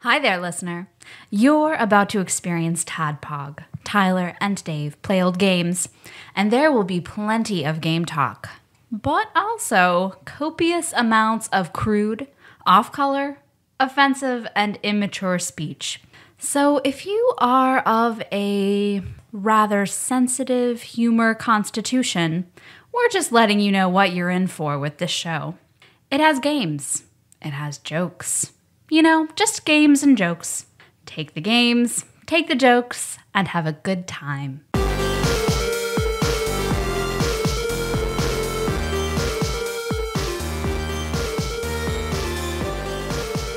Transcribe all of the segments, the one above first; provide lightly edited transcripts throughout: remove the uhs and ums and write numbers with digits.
Hi there, listener. You're about to experience TADPOG. Tyler and Dave play old games, and there will be plenty of game talk, but also copious amounts of crude, off-color, offensive, and immature speech. So if you are of a rather sensitive humor constitution, we're just letting you know what you're in for with this show. It has games. It has jokes. You know, just games and jokes. Take the games, take the jokes, and have a good time.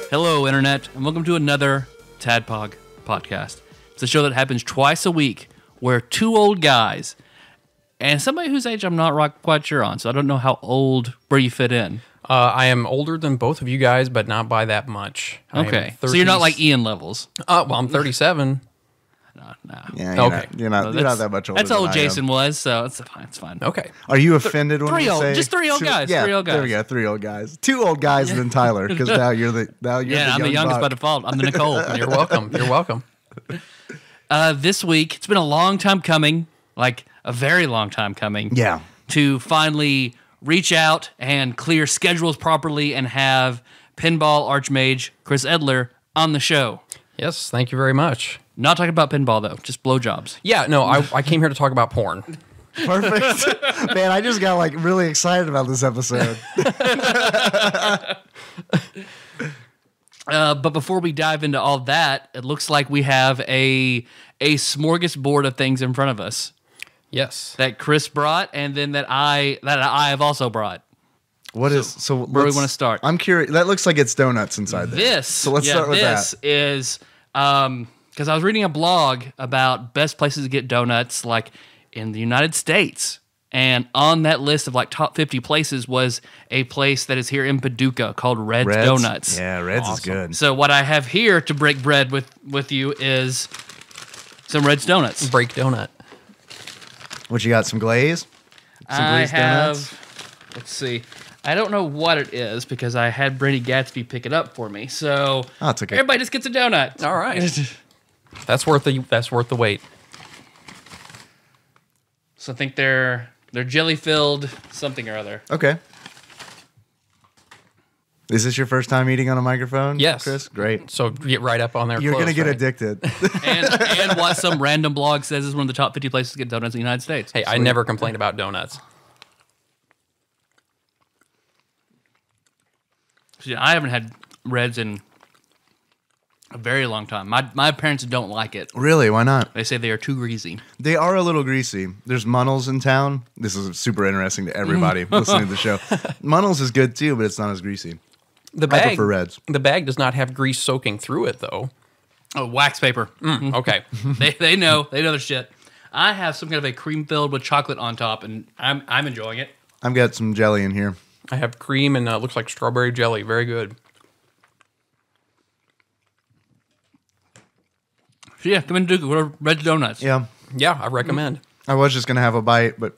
Hello, Internet, and welcome to another TADPOG podcast. It's a show that happens twice a week where two old guys and somebody whose age I'm not quite sure on, so I don't know how old, where you fit in. I am older than both of you guys, but not by that much. Okay, so you're not like Ian levels. Well, I'm 37. No. Yeah, you're not that much older. That's how old than I am. Jason was, so it's fine. Okay. Are you offended when you say just three old guys? Yeah, three old guys. there we go, 3 old guys. 2 old guys and then Tyler, because now you're the I'm the youngest by default. I'm the Nicole. You're welcome. You're welcome. This week, it's been a long time coming, like a very long time coming. Yeah. To finally reach out and clear schedules properly and have Pinball Archmage Chris Edler on the show. Yes, thank you very much. Not talking about pinball, though, just blowjobs. Yeah, no, I came here to talk about porn. Perfect. Man, I just got like really excited about this episode. But before we dive into all that, it looks like we have a smorgasbord of things in front of us. Yes. That Chris brought, and then that I have also brought. Where do we want to start? I'm curious. That looks like it's donuts inside there. So let's start with that. This is because I was reading a blog about best places to get donuts, like in the United States, and on that list of like top 50 places was a place that is here in Paducah called Red's Donuts. Yeah, Red's is good. So what I have here to break bread with you is some Red's Donuts. Break donut. What you got? Some glaze? Some glazed donuts? Let's see. I don't know what it is because I had Brady Gatsby pick it up for me. So it's okay. Everybody just gets a donut. All right. That's worth the wait. So I think they're jelly filled something or other. Okay. Is this your first time eating on a microphone? Yes. Chris? Great. So get right up on there. You're going to get right? addicted. and what some random blog says is one of the top 50 places to get donuts in the United States. Hey, I never complained about donuts. See, I haven't had Reds in a very long time. My parents don't like it. Really? Why not? They say they are too greasy. They are a little greasy. There's Munnels in town. This is super interesting to everybody listening to the show. Munnels is good too, but it's not as greasy. I prefer Reds. The bag does not have grease soaking through it, though. Oh, wax paper. Okay. They know their shit. I have some kind of a cream filled with chocolate on top, and I'm enjoying it. I've got some jelly in here. I have cream and looks like strawberry jelly. Very good. So yeah, come in Duke. Go to Red's Donuts. Yeah. Yeah, I recommend. I was just going to have a bite, but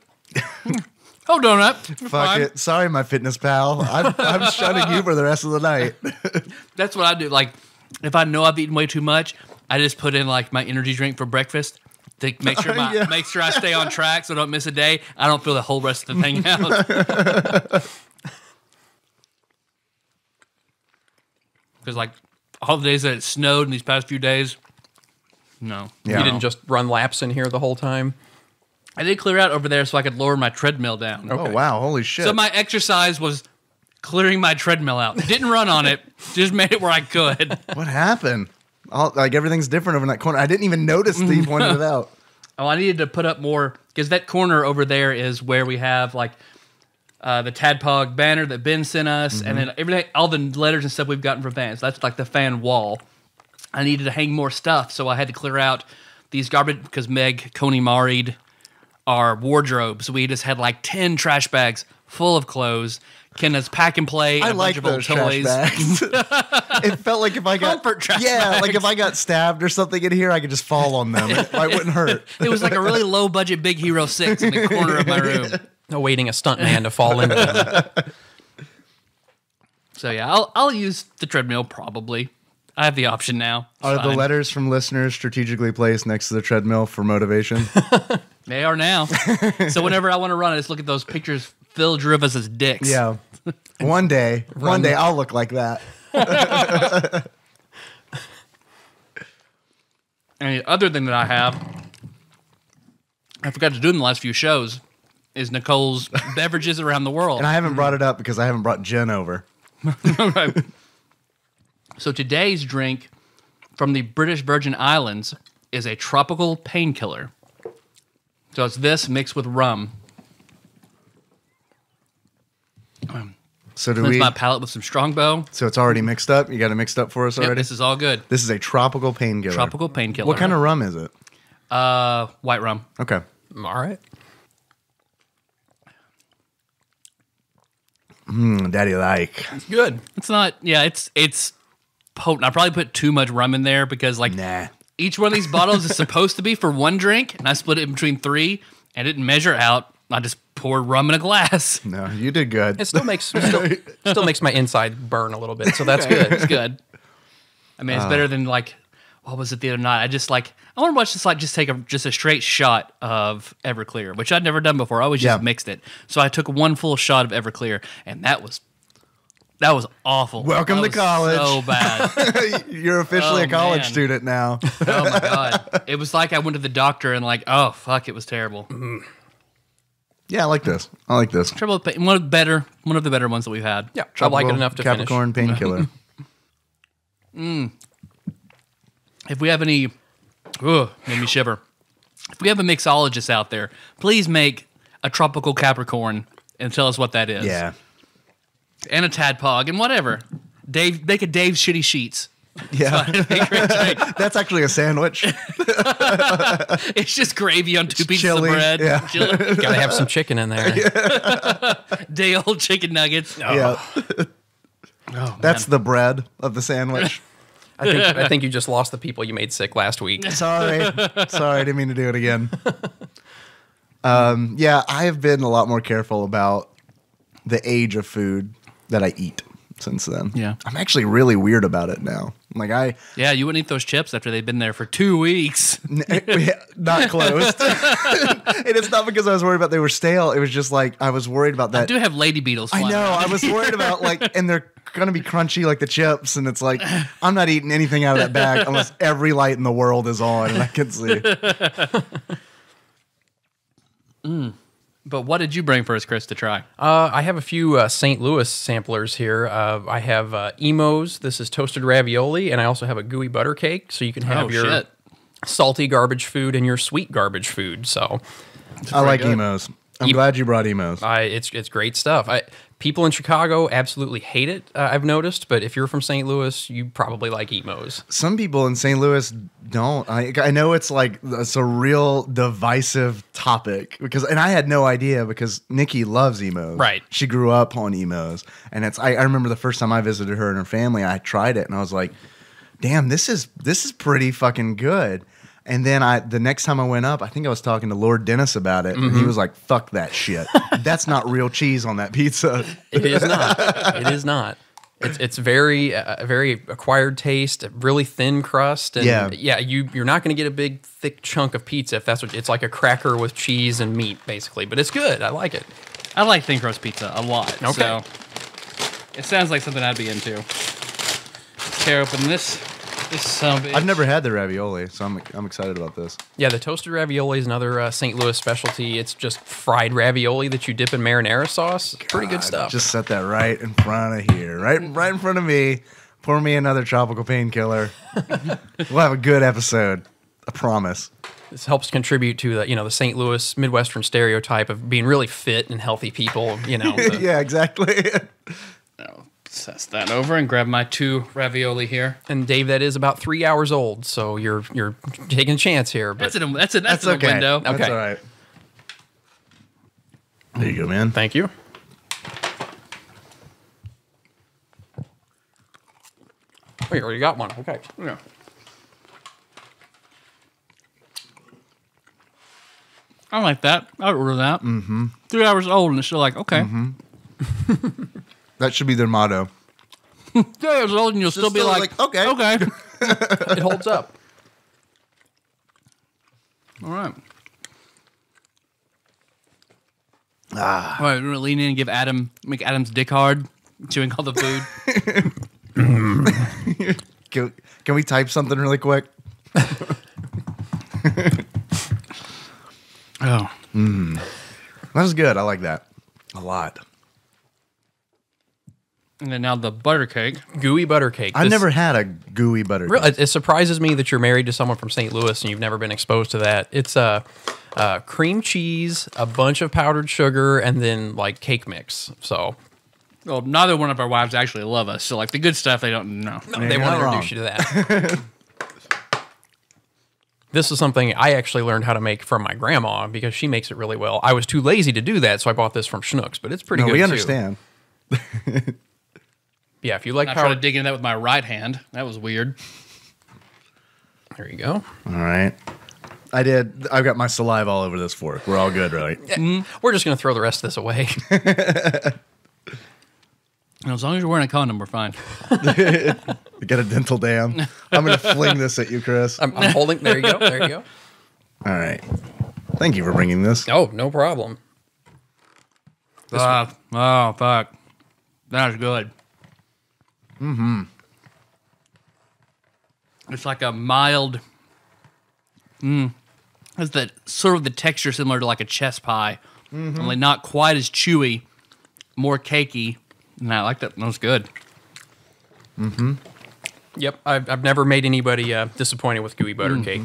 Oh, donut. fuck it. Sorry, my fitness pal. I'm shunning you for the rest of the night. That's what I do. Like, if I know I've eaten way too much, I just put in like my energy drink for breakfast to make sure make sure I stay on track so I don't miss a day. I don't feel the whole rest of the thing out. Because like all the days that it snowed in these past few days, no. Yeah. You didn't just run laps in here the whole time? I did clear out over there so I could lower my treadmill down. Oh, wow. Holy shit. So my exercise was clearing my treadmill out. Didn't run on it, just made it where I could. What happened? Everything's different over in that corner. I didn't even notice that you pointed it out. Oh, I needed to put up more, because that corner over there is where we have like the TADPOG banner that Ben sent us, and then everything, all the letters and stuff we've gotten from fans. That's like the fan wall. I needed to hang more stuff, so I had to clear out these garbage, because Meg Coney-Maried our wardrobes. We just had like 10 trash bags full of clothes. Kenna's pack and play. I and a like bunch of old those trash toys. bags. It felt like if I got Comfort trash like if bags. I got stabbed or something in here, I could just fall on them. It wouldn't hurt. It was like a really low budget Big Hero 6 in the corner of my room. Awaiting a stuntman to fall into them. So yeah, I'll use the treadmill probably. I have the option now. It's Are the fine. letters from listeners strategically placed next to the treadmill for motivation? They are now. So whenever I want to run, I just look at those pictures. Phil drew of us as dicks. Yeah. One day I'll look like that. And the other thing that I have, I forgot to do in the last few shows, is Nicole's beverages around the world. And I haven't brought it up because I haven't brought Jen over. Right. So today's drink from the British Virgin Islands is a tropical painkiller. So it's this mixed with rum. So Cleanse my palate with some Strongbow. So it's already mixed up? You got it mixed up for us Yep, already? this is all good. This is a tropical painkiller. Tropical painkiller. What kind of rum is it? White rum. Okay. All right. Daddy like. Good. It's not. Yeah, it's potent. I probably put too much rum in there because Nah. each one of these bottles is supposed to be for one drink, and I split it in between three and didn't measure out. I just poured rum in a glass. No, you did good. It still makes still makes my inside burn a little bit, so that's good. It's good. I mean, it's better than what was it the other night? I want to watch this just take a straight shot of Everclear, which I'd never done before. I always just mixed it. So I took one full shot of Everclear, and that was awful. Welcome That to was college. So bad. You're officially a college man. student now. Oh my god. It was like I went to the doctor and oh fuck, it was terrible. Yeah, I like this. One of One of the better ones that we've had. Yeah, I like it enough to Capricorn painkiller. If we have any, made me shiver. If we have a mixologist out there, please make a tropical Capricorn and tell us what that is. Yeah. And a Tadpog and whatever. Make a Dave's Shitty Sheets. Yeah. That's actually a sandwich. It's just gravy on two pieces chili, of bread. yeah. Chili. Got to have some chicken in there. Day old chicken nuggets. Yeah. Oh, That's the bread of the sandwich. I think you just lost the people you made sick last week. Sorry, I didn't mean to do it again. Yeah, I have been a lot more careful about the age of food that I eat since then. Yeah. I'm actually really weird about it now. Yeah, you wouldn't eat those chips after they've been there for 2 weeks. Not closed. And it's not because I was worried about they were stale. It was just I was worried about that. I do have lady beetles I flying know. around. I was worried about and they're gonna be crunchy like the chips, and it's I'm not eating anything out of that bag unless every light in the world is on and I can see. But what did you bring for us, Chris, to try? I have a few St. Louis samplers here. I have Emo's. This is toasted ravioli, and I also have a gooey butter cake, so you can have your shit. salty garbage food and your sweet garbage food. So I like good. emos. I'm glad you brought emos. it's great stuff. People in Chicago absolutely hate it, I've noticed, but if you're from St. Louis, you probably like Emo's. Some people in St. Louis don't. I know it's it's a real divisive topic and I had no idea because Nikki loves emos. Right. She grew up on emos, and I remember the first time I visited her and her family, I tried it and I was like, damn, this is pretty fucking good. And then the next time I went up, I think I was talking to Lord Dennis about it, and he was like, fuck that shit. That's not real cheese on that pizza. It is not. It is not. It's very very acquired taste, really thin crust, and you're not going to get a big thick chunk of pizza if that's what it's like a cracker with cheese and meat basically, but it's good. I like it. I like thin crust pizza a lot. Okay. So it sounds like something I'd be into. Tear open this son of a bitch. I've never had the ravioli, so I'm excited about this. Yeah, the toasted ravioli is another St. Louis specialty. It's just fried ravioli that you dip in marinara sauce. Pretty good stuff. Just set that right in front of here, right in front of me. Pour me another tropical painkiller. We'll have a good episode. I promise. This helps contribute to the St. Louis Midwestern stereotype of being really fit and healthy people. Yeah, exactly. Pass that over and grab my 2 ravioli here. And Dave, that is about 3 hours old, so you're taking a chance here. But That's in the okay. window. That's Okay. all right. There you go, man. Thank you. Oh, you already got one. Okay. Yeah. I like that. I would order that. 3 hours old and it's still okay. That should be their motto. years old, and you'll still be like, okay. It holds up. All right. All right, we're gonna lean in and make Adam's dick hard, chewing all the food. Can we type something really quick? Oh, that was good. I like that a lot. and then now the butter cake. Gooey butter cake. I've never had a gooey butter cake. Really, it surprises me that you're married to someone from St. Louis and you've never been exposed to that. It's cream cheese, a bunch of powdered sugar, and then like cake mix. So Well, neither one of our wives actually love us, so like the good stuff they don't know. they want to introduce you to that. This is something I actually learned how to make from my grandma because she makes it really well. I was too lazy to do that, so I bought this from Schnucks, but it's pretty good. We too. understand. Yeah, if you like I tried to powdered, dig into that with my right hand. That was weird. there you go. All right. I've got my saliva all over this fork. We're all good, right? We're just going to throw the rest of this away. And as long as you're wearing a condom, we're fine. You got a dental dam. I'm going to fling this at you, Chris. I'm holding. There you go. There you go. All right. Thank you for bringing this. Oh, no problem. Oh, fuck. That was good. Mm-hmm. It's like a mild... It's the sort of the texture similar to like a chess pie. Only not quite as chewy. More cakey. And I like that. That was good. Yep, I've never made anybody disappointed with gooey butter cake.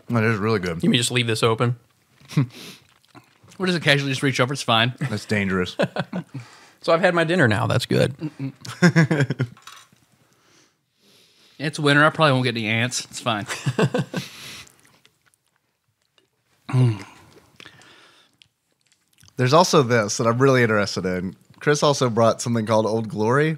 That is really good. You may just leave this open. Or just occasionally just reach over. It's fine. That's dangerous. So I've had my dinner now. That's good. It's winter. I probably won't get any ants. It's fine. There's also this that I'm really interested in. Chris also brought something called Old Glory.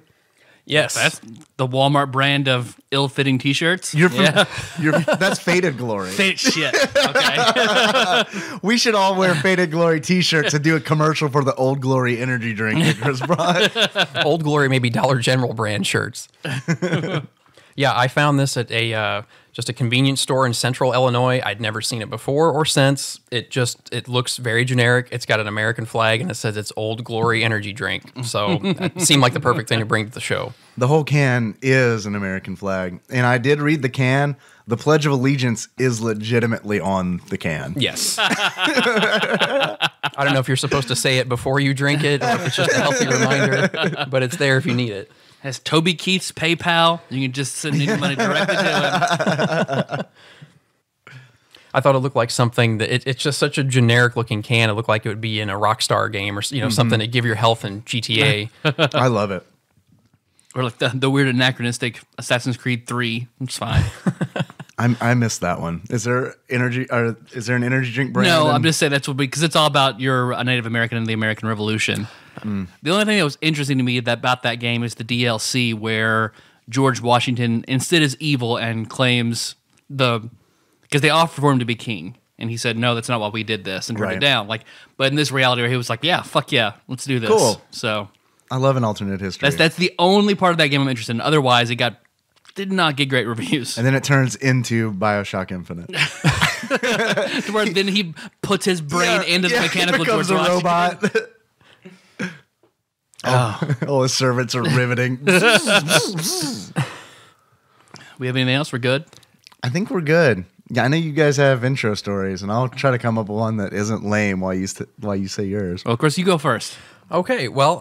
Yes. That's the Walmart brand of ill-fitting T-shirts. That's Faded Glory. Fake shit. Okay. We should all wear Faded Glory T-shirts and do a commercial for the Old Glory energy drink that Chris brought. Old Glory, maybe Dollar General brand shirts. Yeah, I found this at just a convenience store in central Illinois. I'd never seen it before or since. It looks very generic. It's got an American flag and it says it's Old Glory energy drink. So it seemed like the perfect thing to bring to the show. The whole can is an American flag. And I did read the can. The Pledge of Allegiance is legitimately on the can. Yes. I don't know if you're supposed to say it before you drink it or if it's just a healthy reminder, but it's there if you need it. Has Toby Keith's PayPal. You can just send any money directly to him. I thought it looked like something that it's just such a generic looking can. It looked like it would be in a Rockstar game or something to give your health in GTA. I love it. Or like the weird anachronistic Assassin's Creed 3. It's fine. I missed that one. Is there an energy drink brand? No, I'm just saying that's what because it's all about you're a Native American and the American Revolution. The only thing that was interesting to me about that game is the DLC where George Washington instead is evil and claims because they offered for him to be king. And he said, no, that's not why we did this and turned it down. But in this reality where he was like, yeah, fuck yeah, let's do this. Cool. So I love an alternate history. that's the only part of that game I'm interested in. Otherwise, it did not get great reviews. And then it turns into BioShock Infinite. Where then he puts his brain into the mechanical he becomes George a Washington. robot. All his servants are riveting. We have anything else? We're good? I think we're good. Yeah, I know you guys have intro stories, and I'll try to come up with one that isn't lame while you say yours. Well, of course, you go first. Okay, well,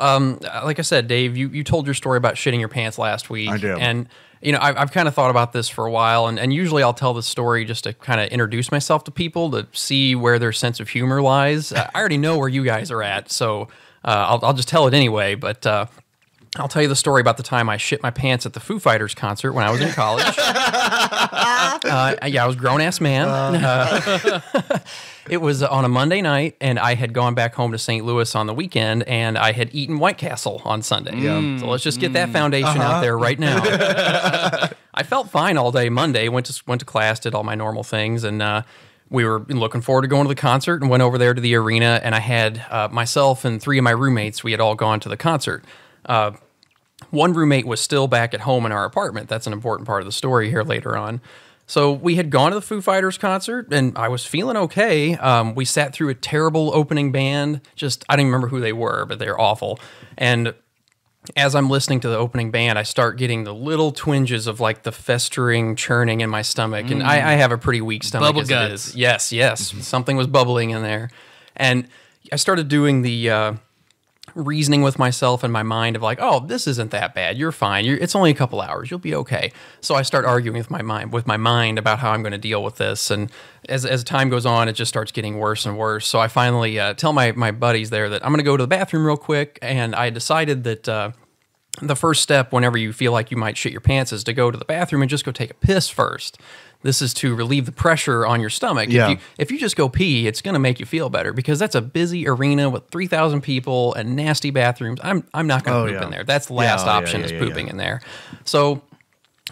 like I said, Dave, you told your story about shitting your pants last week. I do. And, I've kind of thought about this for a while, and usually I'll tell this story just to kind of introduce myself to people to see where their sense of humor lies. I already know where you guys are at, so I'll just tell it anyway, but I'll tell you the story about the time I shit my pants at the Foo Fighters concert when I was in college. I was a grown-ass man. It was on a Monday night, and I had gone back home to St. Louis on the weekend, and I had eaten White Castle on Sunday. So let's just get that foundation out there right now. I felt fine all day Monday, went to class, did all my normal things, and we were looking forward to going to the concert and went over there to the arena, and I had myself and three of my roommates, we had all gone to the concert. One roommate was still back at home in our apartment. That's an important part of the story here later on. So we had gone to the Foo Fighters concert, and I was feeling okay. We sat through a terrible opening band. I don't even remember who they were, but they're awful. And as I'm listening to the opening band, I start getting the little twinges of like the festering churning in my stomach. And I have a pretty weak stomach. Bubble as guts. it is. Yes. Something was bubbling in there. And I started doing the reasoning with myself in my mind of like, oh, this isn't that bad. You're fine. It's only a couple hours. You'll be okay. So I start arguing with my mind about how I'm going to deal with this. And as time goes on, it just starts getting worse and worse. So I finally tell my buddies there that I'm going to go to the bathroom real quick. And I decided that the first step whenever you feel like you might shit your pants is to go to the bathroom and just go take a piss first. This is to relieve the pressure on your stomach. Yeah. If you just go pee, it's going to make you feel better because that's a busy arena with 3,000 people and nasty bathrooms. I'm not going to poop in there. That's the last option is pooping in there. So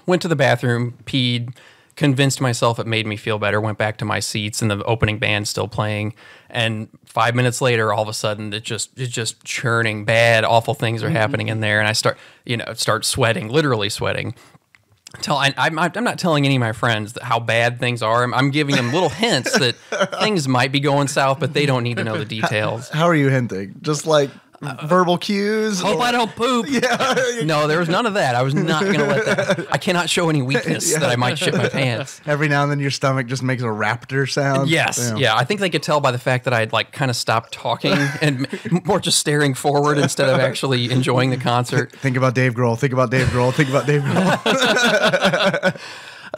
went to the bathroom, peed, convinced myself it made me feel better, went back to my seats and the opening band still playing. And 5 minutes later, all of a sudden, it's just churning, bad, awful things are happening in there. And I start sweating, literally sweating. I'm not telling any of my friends how bad things are. I'm giving them little hints that things might be going south, but they don't need to know the details. How are you hinting? Just like verbal cues? Hope I don't poop. Yeah. No, there was none of that. I was not going to let that. I cannot show any weakness that I might shit my pants. Every now and then your stomach just makes a raptor sound. Yes. Yeah. I think they could tell by the fact that I'd like kind of stopped talking and more just staring forward instead of actually enjoying the concert. Think about Dave Grohl. Think about Dave Grohl. Think about Dave Grohl.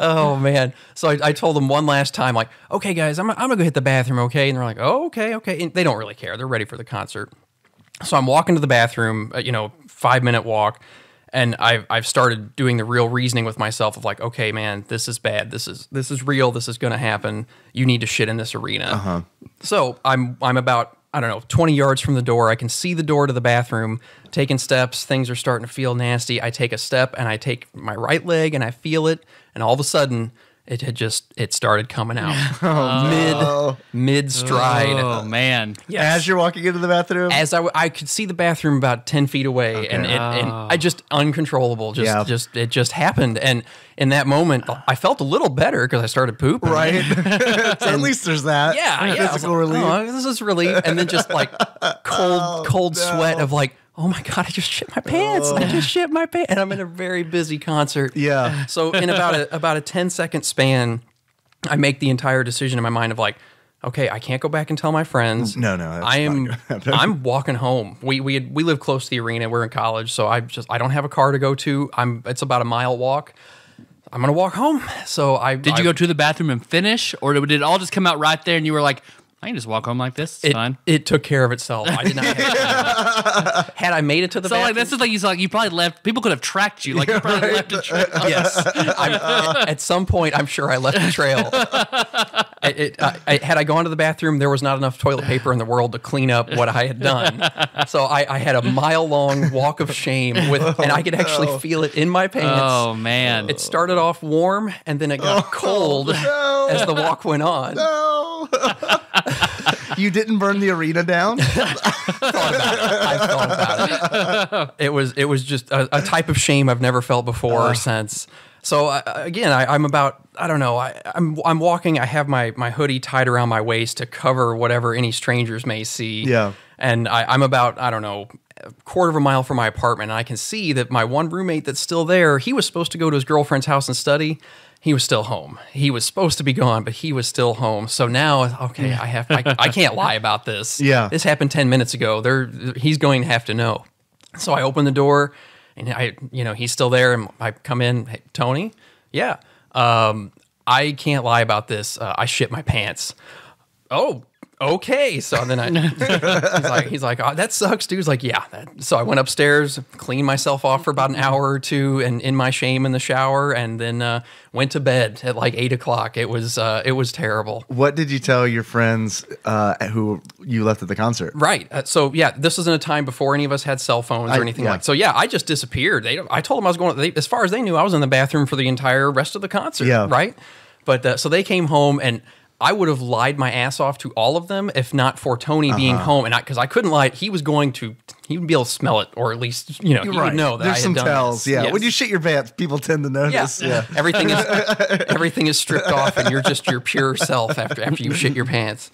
Oh, man. So I told them one last time, like, okay, guys, I'm going to go hit the bathroom, okay? And they're like, oh, okay. And they don't really care. They're ready for the concert. So I'm walking to the bathroom, 5-minute walk, and I've started doing the real reasoning with myself of like, okay, man, this is bad. This is real. This is going to happen. You need to shit in this arena. Uh-huh. So I'm about, 20 yards from the door. I can see the door to the bathroom, taking steps. Things are starting to feel nasty. I take a step, and I take my right leg, and I feel it, and all of a sudden, it started coming out mid stride. Oh man! Yes. As you're walking into the bathroom, as I could see the bathroom about 10 feet away, and I just uncontrollable. It just happened, and in that moment, I felt a little better because I started pooping. right? At least there's that. Yeah. Physical relief. Oh, this is relief, and then just like cold sweat of like, oh my God, I just shit my pants. I just shit my pants. And I'm in a very busy concert. Yeah. So in about a 10-second span, I make the entire decision in my mind of like, okay, I can't go back and tell my friends. No, that's not gonna happen. I'm walking home. We live close to the arena. We're in college, so I don't have a car to go to. It's about a mile walk. I'm gonna walk home. So Did you go to the bathroom and finish, or did it all just come out right there and you were like, I can just walk home like this. It's fine. It took care of itself. I did not have had I made it to the bathroom. Like this is like you probably left. People could have tracked you. Like you probably left a trail. Yes. At some point, I'm sure I left a trail. Had I gone to the bathroom, there was not enough toilet paper in the world to clean up what I had done. So I had a mile-long walk of shame, and I could actually feel it in my pants. Oh, man. It started off warm, and then it got cold as the walk went on. No. You didn't burn the arena down? I thought about it. It was just a type of shame I've never felt before or since. So again, I'm about, I don't know, I'm walking. I have my hoodie tied around my waist to cover whatever any strangers may see. Yeah. And I'm about, I don't know, a quarter of a mile from my apartment, and I can see that my one roommate that's still there, he was supposed to go to his girlfriend's house and study. He was still home. He was supposed to be gone, but he was still home. So now, okay, I can't lie about this. Yeah. This happened 10 minutes ago. He's going to have to know. So I open the door, and he's still there, and I come in. Hey, Tony? Yeah. I can't lie about this. I shit my pants. Oh, okay. So then he's like, oh, that sucks, dude. He's like, yeah. So I went upstairs, cleaned myself off for about an hour or two, and in my shame in the shower, and then went to bed at like 8 o'clock. It was terrible. What did you tell your friends who you left at the concert? Right. So yeah, this wasn't a time before any of us had cell phones or anything like. So yeah, I just disappeared. I told them I was going. As far as they knew, I was in the bathroom for the entire rest of the concert. Yeah. Right. But so they came home, and I would have lied my ass off to all of them if not for Tony being home, and because I couldn't lie, he would be able to smell it, or at least he would know that There's I had some done tells. this. Yeah, Yes. when you shit your pants, people tend to notice. Yeah. Everything is stripped off, and you're just your pure self after you shit your pants.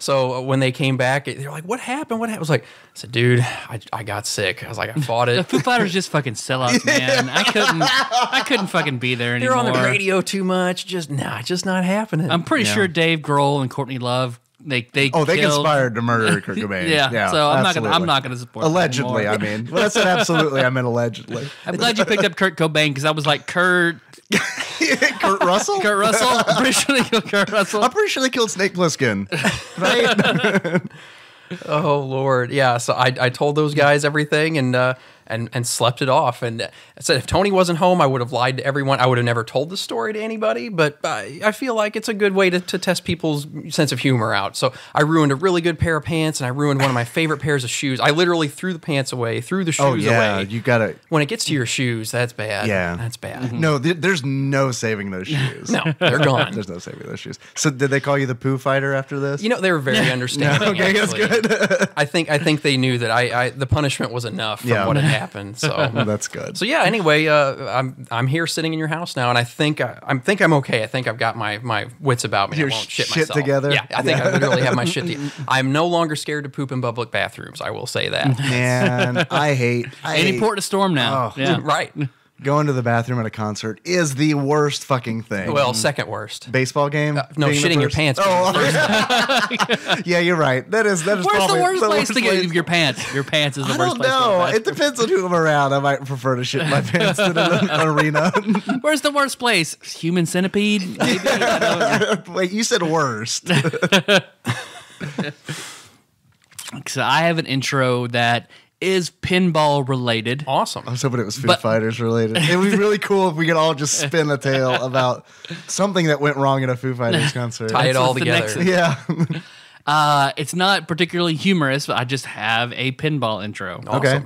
So when they came back, they're like, "What happened? What happened?" I was like, "Dude, I got sick." I was like, "I fought The it." Foo Fighters just fucking sellouts, man. I couldn't fucking be there They're anymore. on the radio too much. Just not happening. I'm pretty sure Dave Grohl and Courtney Love they They killed- conspired to murder Kurt Cobain. Yeah, so I'm absolutely. not gonna support them Allegedly, anymore. I mean. When I said absolutely, I meant allegedly. I'm glad you picked up Kurt Cobain because I was like Kurt Russell? Kurt Russell. I'm pretty sure they killed Kurt Russell. I'm pretty sure they killed Snake Plissken. Right? Oh Lord, yeah. So I told those guys everything and slept it off. And I said if Tony wasn't home, I would have lied to everyone. I would have never told the story to anybody. But I feel like it's a good way to test people's sense of humor out. So I ruined a really good pair of pants, and I ruined one of my favorite pairs of shoes. I literally threw the pants away, threw the shoes away. You gotta. When it gets to your shoes, that's bad. Yeah, that's bad. No, there's no saving those shoes. No, they're gone. There's no saving those shoes. So did they call you the poo fighter after this? They were very understanding. Okay, that's actually. good. I think they knew that the punishment was enough from what had happened. So Well, that's good. So yeah. Anyway, I'm here sitting in your house now, and I think I'm okay. I think I've got my wits about me. Your I won't shit shit myself. together? Yeah, I think I literally have my shit together. I'm no longer scared to poop in public bathrooms. I will say that. Man, I hate Any port to storm now. Oh. Yeah. Right. going to the bathroom at a concert is the worst fucking thing. Well, second worst. Baseball game? No, being the shitting your first? pants. Oh, yeah, you're right. That is Where's probably the worst place to place. get your pants? Your pants is the I worst don't place. know. To It depends on who I'm around. I might prefer to shit my pants than in an arena. Where's the worst place? Human centipede? Maybe? Wait, you said worst. So I have an intro that is pinball related. Awesome. I was hoping it was Foo But- Fighters related. It would be really cool if we could all just spin a tale about something that went wrong at a Foo Fighters concert. Tie it That's all what's the together. next- Yeah. It's not particularly humorous, but I just have a pinball intro. Okay.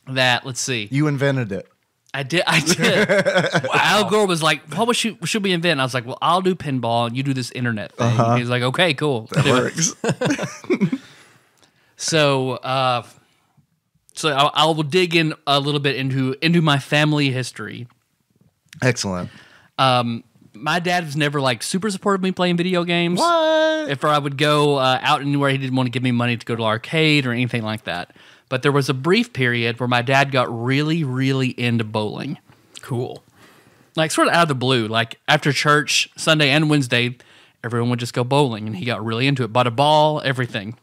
That, let's see. You invented it. I did. Al Gore was like, "What should we invent?" And I was like, "Well, I'll do pinball, and you do this internet thing." He's like, "Okay, cool." That works. So, I will dig in a little bit into my family history. Excellent. My dad was never like super supportive of me playing video games. What? If I would go out anywhere, he didn't want to give me money to go to arcade or anything like that. But there was a brief period where my dad got really, really into bowling. Cool. Like sort of out of the blue. Like after church, Sunday and Wednesday, everyone would just go bowling, and he got really into it. Bought a ball, everything.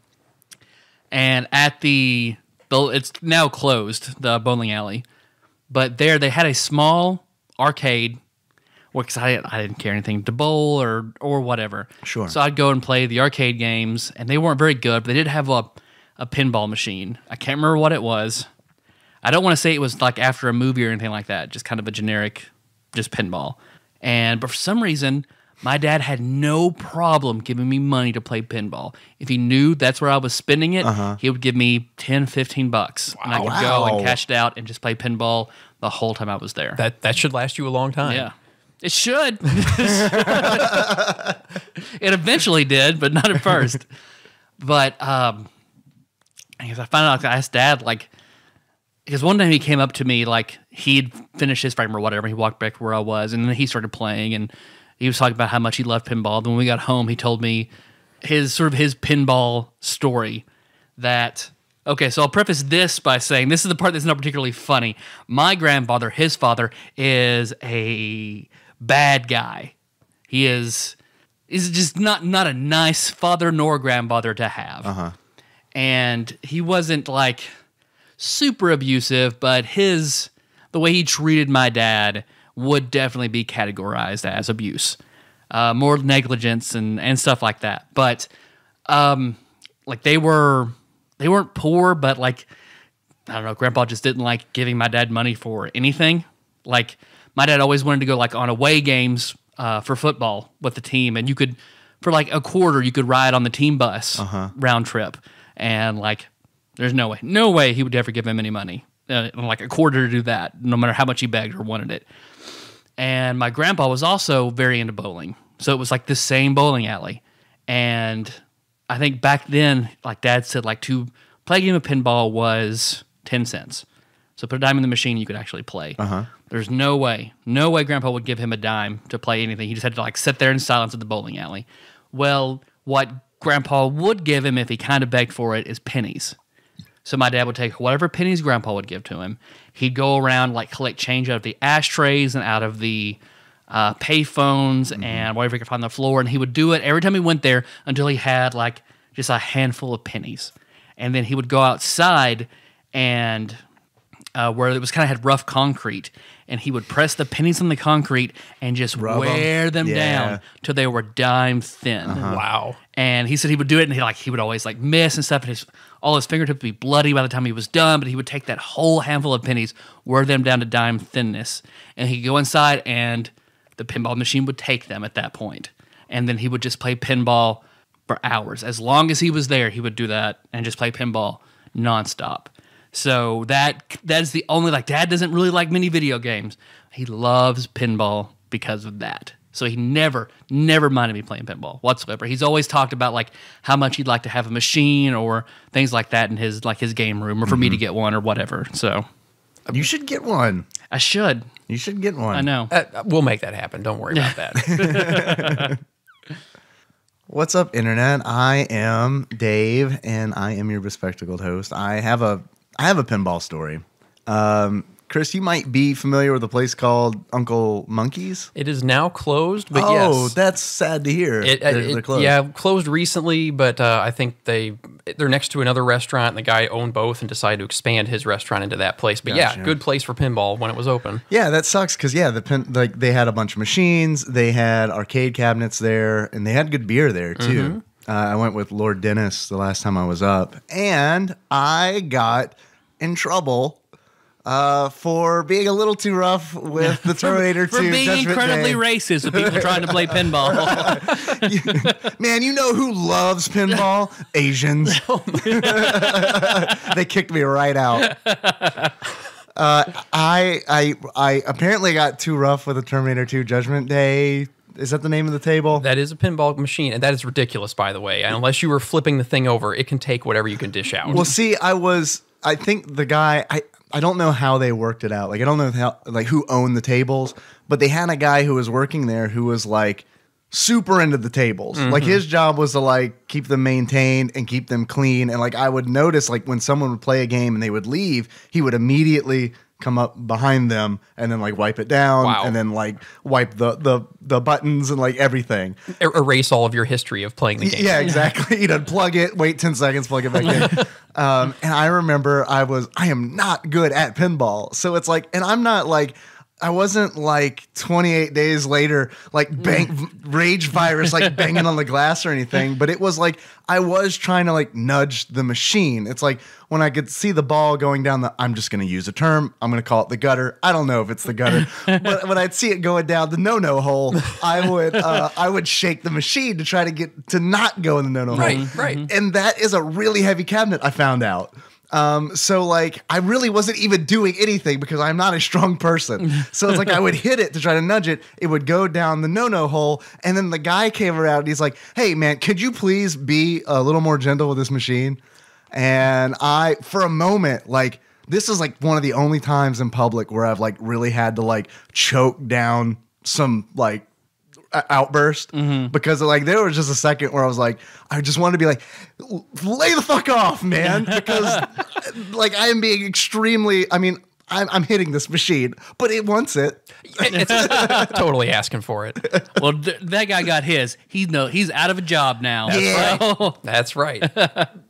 And at it's now closed, the bowling alley. But there they had a small arcade. Because I didn't care anything to bowl or whatever. Sure. So I'd go and play the arcade games, and they weren't very good, but they did have a pinball machine. I can't remember what it was. I don't want to say it was like after a movie or anything like that, just kind of a generic, just pinball. But for some reason, my dad had no problem giving me money to play pinball. If he knew that's where I was spending it, he would give me $10, $15. And I could go and cash it out and just play pinball the whole time I was there. That should last you a long time. Yeah. It should. It eventually did, but not at first. But I found out, I asked Dad, because one time he came up to me, he'd finished his frame or whatever. He walked back where I was, and then he started playing, and he was talking about how much he loved pinball. Then when we got home, he told me his pinball story that... Okay, so I'll preface this by saying this is the part that's not particularly funny. My grandfather, his father, is a bad guy. He is just not a nice father nor grandfather to have. And he wasn't super abusive, but the way he treated my dad would definitely be categorized as abuse, more negligence and stuff like that. But they weren't poor, but I don't know, Grandpa just didn't like giving my dad money for anything. My dad always wanted to go on away games for football with the team, and you could, for a quarter, you could ride on the team bus round trip, and there's no way he would ever give him any money, a quarter to do that, no matter how much he begged or wanted it. And my grandpa was also very into bowling, So it was like the same bowling alley. And I think back then, like Dad said, like to play a game of pinball was 10 cents. So put a dime in the machine, you could actually play. There's no way Grandpa would give him a dime to play anything. He just had to like sit there in silence at the bowling alley. Well, what Grandpa would give him if he kind of begged for it is pennies. So my dad would take whatever pennies Grandpa would give to him. He'd go around, like, collect change out of the ashtrays and out of the pay phones and whatever he could find on the floor. And he would do it every time he went there until he had, like, just a handful of pennies. And then he would go outside and where it was kind of had rough concrete, and he would press the pennies on the concrete and just wear them down till they were dime thin. Wow. And he said he would do it, and he would always like miss and stuff, and all his fingertips would be bloody by the time he was done. But he would take that whole handful of pennies, wear them down to dime thinness, and he'd go inside, and the pinball machine would take them at that point. And then he would just play pinball for hours. As long as he was there, he would do that and just play pinball nonstop. So that is the only, like, Dad doesn't really like many video games. He loves pinball because of that. So he never minded me playing pinball whatsoever. He's always talked about, like, how much he'd like to have a machine or things like that in his game room, or for me to get one or whatever. So you should get one. I should. You should get one. I know. We'll make that happen. Don't worry about that. What's up, Internet? I am Dave, and I am your bespectacled host. I have a pinball story. Chris, you might be familiar with a place called Uncle Monkey's. It is now closed, but yes. Oh, that's sad to hear. They're closed. Yeah, closed recently, but I think they're next to another restaurant, and the guy owned both and decided to expand his restaurant into that place. But yeah, good place for pinball when it was open. Yeah, that sucks because they had a bunch of machines, they had arcade cabinets there, and they had good beer there too. I went with Lord Dennis the last time I was up, and I got in trouble for being a little too rough with the Terminator 2 for being Judgment incredibly Day. racist with people trying to play pinball. Man, you know who loves pinball? Asians. They kicked me right out. I apparently got too rough with the Terminator 2 Judgment Day. Is that the name of the table? That is a pinball machine, and that is ridiculous, by the way. And unless you were flipping the thing over, it can take whatever you can dish out. Well, see, I think the guy, I don't know how they worked it out. Like, I don't know who owned the tables, but they had a guy who was working there who was like super into the tables. Like, his job was to like keep them maintained and keep them clean. And like, I would notice, like, when someone would play a game and they would leave, he would immediately come up behind them and then like wipe it down and then like wipe the buttons and like everything. Erase all of your history of playing the game. Yeah, exactly. You'd unplug it, wait 10 seconds, plug it back in. And I remember I am not good at pinball. So it's like, and I'm not like, I wasn't like 28 days later, like rage virus, like banging on the glass or anything. But it was like, I was trying to like nudge the machine. It's like when I could see the ball going down I'm just going to use a term. I'm going to call it the gutter. I don't know if it's the gutter, but when I'd see it going down the no-no hole, I would shake the machine to try to get to not go in the no-no hole. Right. And that is a really heavy cabinet, I found out. So like I really wasn't even doing anything because I'm not a strong person. So it's like I would hit it to try to nudge it. It would go down the no-no hole. And then the guy came around and he's like, "Hey man, could you please be a little more gentle with this machine?" And for a moment, like this is like one of the only times in public where I've like really had to like choke down some like outburst because like there was just a second where I was like, I just wanted to be like, lay the fuck off, man, because like I am being extremely, I mean, I'm hitting this machine, but it wants it. It's totally asking for it. Well, that guy got his. He's out of a job now. That's right.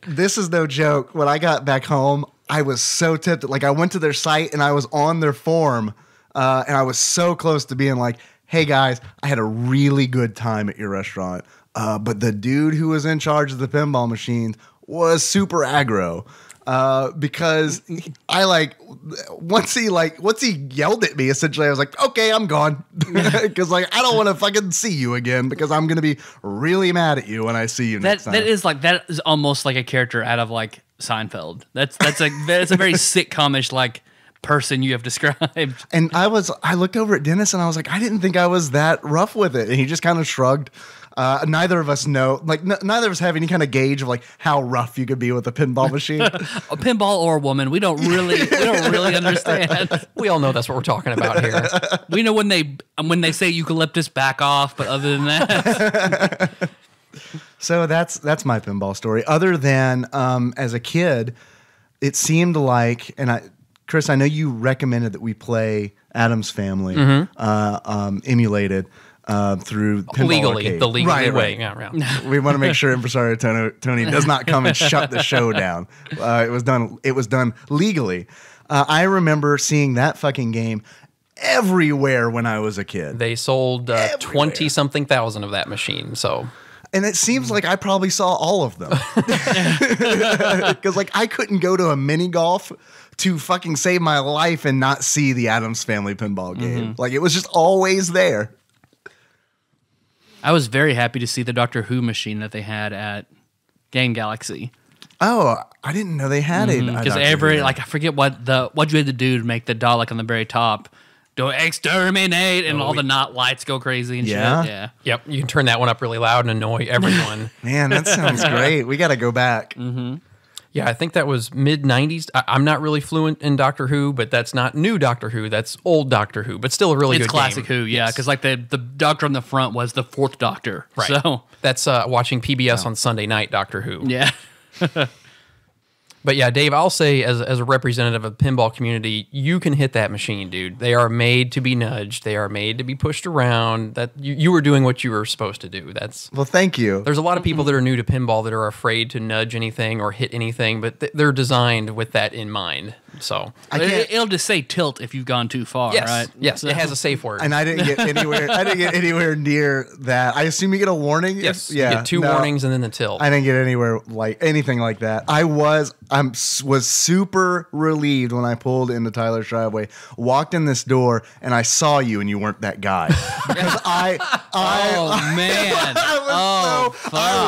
This is no joke. When I got back home, I was so tempted. Like I went to their site and I was on their form, and I was so close to being like, "Hey guys, I had a really good time at your restaurant, but the dude who was in charge of the pinball machines was super aggro because I like once he yelled at me. Essentially, I was like, "Okay, I'm gone," because like I don't want to fucking see you again because I'm gonna be really mad at you when I see you next time. That is almost like a character out of like Seinfeld. That's a very sitcomish like person you have described. And I looked over at Dennis and I was like, I didn't think I was that rough with it. And he just kind of shrugged. Neither of us know, like neither of us have any kind of gauge of like how rough you could be with a pinball machine. A pinball or a woman, we don't really understand. We all know that's what we're talking about here. We know when they say eucalyptus, back off, but other than that, So that's my pinball story. Other than as a kid, it seemed like, and Chris, I know you recommended that we play Addams Family emulated. Through Pinball legally, Arcade. the legal right. way. Yeah. We want to make sure Impresario Tony does not come and shut the show down. It was done legally. I remember seeing that fucking game everywhere when I was a kid. They sold 20-something thousand of that machine. So, and it seems like I probably saw all of them. Because like I couldn't go to a mini golf to fucking save my life and not see the Addams Family pinball game. Like it was just always there. I was very happy to see the Doctor Who machine that they had at Game Galaxy. Oh, I didn't know they had it. Because I forget what you had to do to make the Dalek on the very top do exterminate, and all the knot lights go crazy and shit. Yeah. Yep. You can turn that one up really loud and annoy everyone. Man, that sounds great. We got to go back. Yeah, I think that was mid-'90s. I'm not really fluent in Doctor Who, but that's not new Doctor Who. That's old Doctor Who, but still a really good game. It's classic Who, yeah, because like the Doctor on the front was the fourth Doctor. Right. So that's watching PBS on Sunday night Doctor Who. Yeah. But yeah, Dave, I'll say as a representative of the pinball community, you can hit that machine, dude. They are made to be nudged. They are made to be pushed around. That you were doing what you were supposed to do. Well, thank you. There's a lot of people that are new to pinball that are afraid to nudge anything or hit anything, but they're designed with that in mind. So it'll just say tilt if you've gone too far, right? Yes, it has a safe word. And I didn't get anywhere. I didn't get anywhere near that. I assume you get a warning. Yes, Yeah. you get two warnings and then the tilt. I didn't get anywhere like anything like that. I was super relieved when I pulled into Tyler's driveway, walked in this door, and I saw you, and you weren't that guy. Because I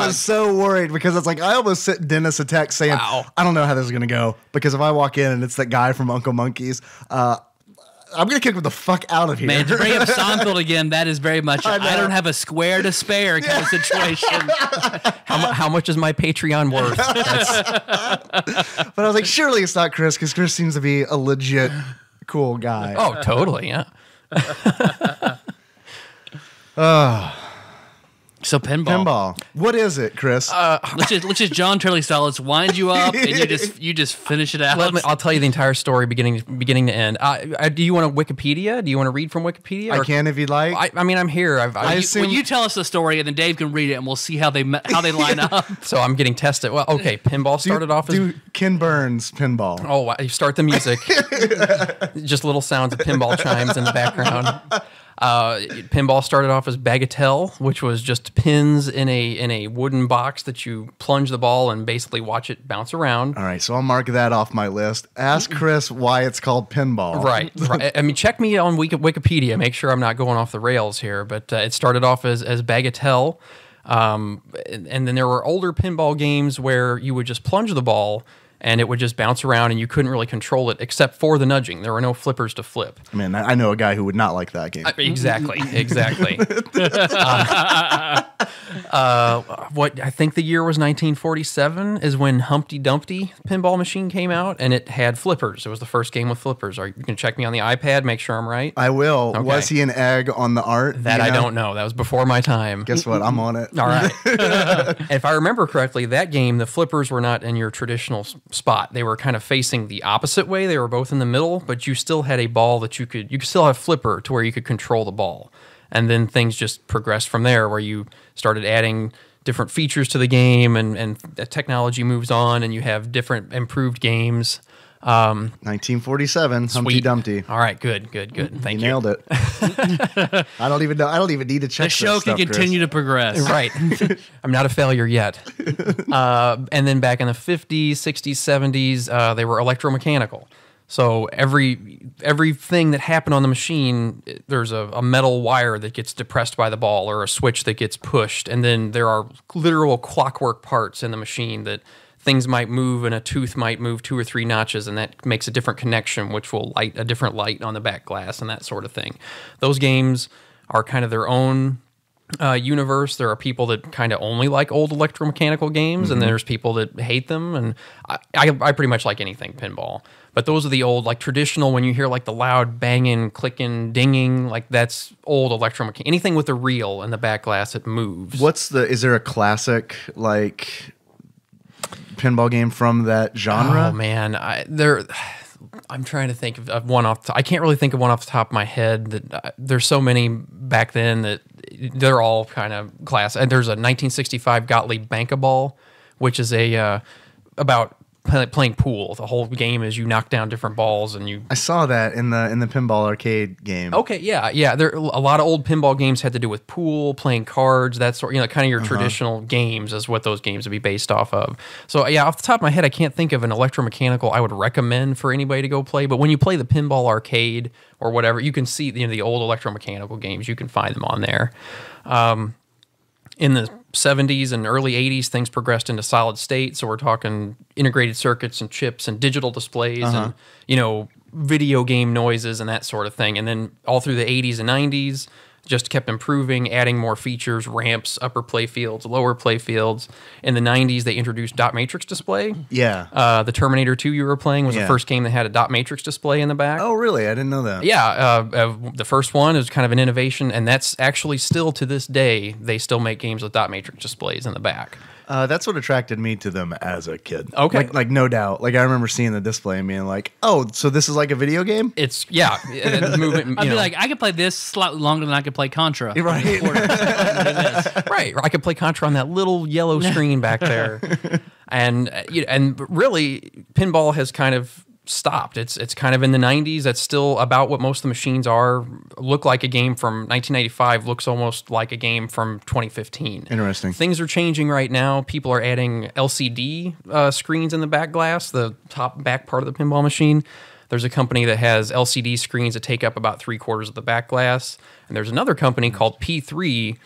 was so worried because it's like I almost sent Dennis a text saying, I don't know how this is gonna go, because if I walk in and it's that guy from Uncle Monkey's, I'm gonna kick him the fuck out of here. Man, to bring up Seinfeld again, that is very much I don't have a square to spare kind of situation. How much is my Patreon worth? But I was like, surely it's not Chris, because Chris seems to be a legit cool guy. Oh, totally, yeah. So pinball. What is it, Chris? Let's just John Turley style. Let's wind you up, and you just finish it out. I'll tell you the entire story, beginning to end. Do you want a Wikipedia? Do you want to read from Wikipedia? I can if you'd like. I mean, I'm here. I assume you tell us the story, and then Dave can read it, and we'll see how they line up. So I'm getting tested. Well, okay. Pinball started off as Ken Burns pinball. Oh, wow. You start the music. Just little sounds of pinball chimes in the background. Pinball started off as bagatelle, which was just pins in a wooden box that you plunge the ball and basically watch it bounce around. All right, so I'll mark that off my list. Ask Chris why it's called pinball. Right. I mean, check me on Wikipedia. Make sure I'm not going off the rails here. But it started off as bagatelle, and then there were older pinball games where you would just plunge the ball and it would just bounce around and you couldn't really control it except for the nudging. There were no flippers to flip. Man, I know a guy who would not like that game. Exactly. What I think the year was 1947 is when Humpty Dumpty pinball machine came out, and it had flippers. It was the first game with flippers. You can check me on the iPad, make sure I'm right. I will. Okay. Was he an egg on the art? That I don't know. That was before my time. Guess what? I'm on it. All right. If I remember correctly, that game, the flippers were not in your traditional spot. They were kind of facing the opposite way. They were both in the middle, but you still had a ball that you could still have a flipper to where you could control the ball. And then things just progressed from there, where you started adding different features to the game, and the technology moves on, and you have different improved games. 1947, Humpty Dumpty. All right, good. Thank you. Nailed it. I don't even know. I don't even need to check. The show can continue to progress. Right. I'm not a failure yet. And then back in the 50s, 60s, 70s, they were electromechanical. So everything that happened on the machine, there's a metal wire that gets depressed by the ball or a switch that gets pushed, and then there are literal clockwork parts in the machine that things might move and a tooth might move 2 or 3 notches, and that makes a different connection, which will light a different light on the back glass and that sort of thing. Those games are kind of their own universe. There are people that kind of only like old electromechanical games, and there's people that hate them, and I pretty much like anything pinball. But those are the old, like traditional, when you hear like the loud banging, clicking, dinging, like that's old electromechanical. Anything with a reel in the back glass that moves. Is there a classic like pinball game from that genre? Oh man, I'm trying to think of one off. I can't really think of one off the top of my head. That there's so many back then that they're all kind of class. And there's a 1965 Gottlieb Bankeball, which is about playing pool. The whole game is you knock down different balls and you. I saw that in the Pinball Arcade game. Okay, yeah. There a lot of old pinball games had to do with pool, playing cards, that sort. Kind of your traditional games is what those games would be based off of. So yeah, off the top of my head, I can't think of an electromechanical I would recommend for anybody to go play. But when you play the Pinball Arcade or whatever, you can see the old electromechanical games. You can find them on there. In the 70s and early 80s, things progressed into solid state. So we're talking integrated circuits and chips and digital displays and, video game noises and that sort of thing. And then all through the 80s and 90s, just kept improving, adding more features, ramps, upper play fields, lower play fields. In the 90s, they introduced dot matrix display. Yeah. The Terminator 2 you were playing was the first game that had a dot matrix display in the back. Oh, really? I didn't know that. Yeah. The first one is kind of an innovation, and that's actually still to this day, they still make games with dot matrix displays in the back. That's what attracted me to them as a kid. Okay. Like no doubt. Like I remember seeing the display and being like, oh, so this is like a video game? It's, yeah. Movement, I'd be like, I could play this slightly longer than I could play Contra. Right. Right. I could play Contra on that little yellow screen back there. And really, pinball has kind of stopped. It's kind of in the 90s. That's still about what most of the machines are. Look like a game from 1995, looks almost like a game from 2015. Interesting. Things are changing right now. People are adding LCD screens in the back glass, the top back part of the pinball machine. There's a company that has LCD screens that take up about 3/4 of the back glass. And there's another company called P3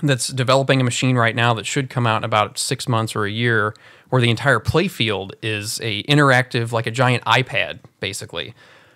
that's developing a machine right now that should come out in about 6 months or a year, where the entire playfield is a interactive, like a giant iPad, basically.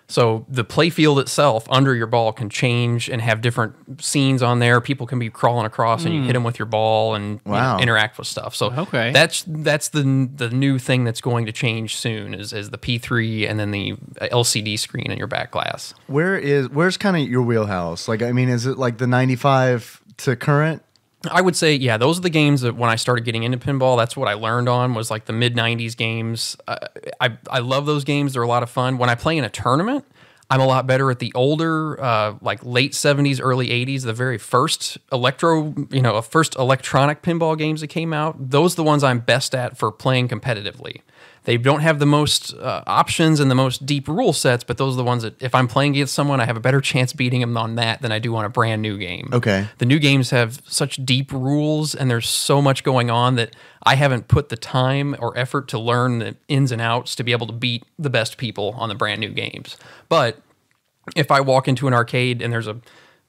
So the playfield itself under your ball can change and have different scenes on there. People can be crawling across and you hit them with your ball and interact with stuff. So that's the new thing that's going to change soon is the P3 and then the LCD screen in your back glass. Where's kind of your wheelhouse? Like, I mean, is it like the 95 to current? I would say, yeah, those are the games that when I started getting into pinball, that's what I learned on was like the mid-90s games. I love those games. They're a lot of fun. When I play in a tournament, I'm a lot better at the older, like late 70s, early 80s, the very first first electronic pinball games that came out. Those are the ones I'm best at for playing competitively. They don't have the most options and the most deep rule sets, but those are the ones that if I'm playing against someone, I have a better chance beating them on that than I do on a brand new game. Okay. The new games have such deep rules and there's so much going on that I haven't put the time or effort to learn the ins and outs to be able to beat the best people on the brand new games. But if I walk into an arcade and there's a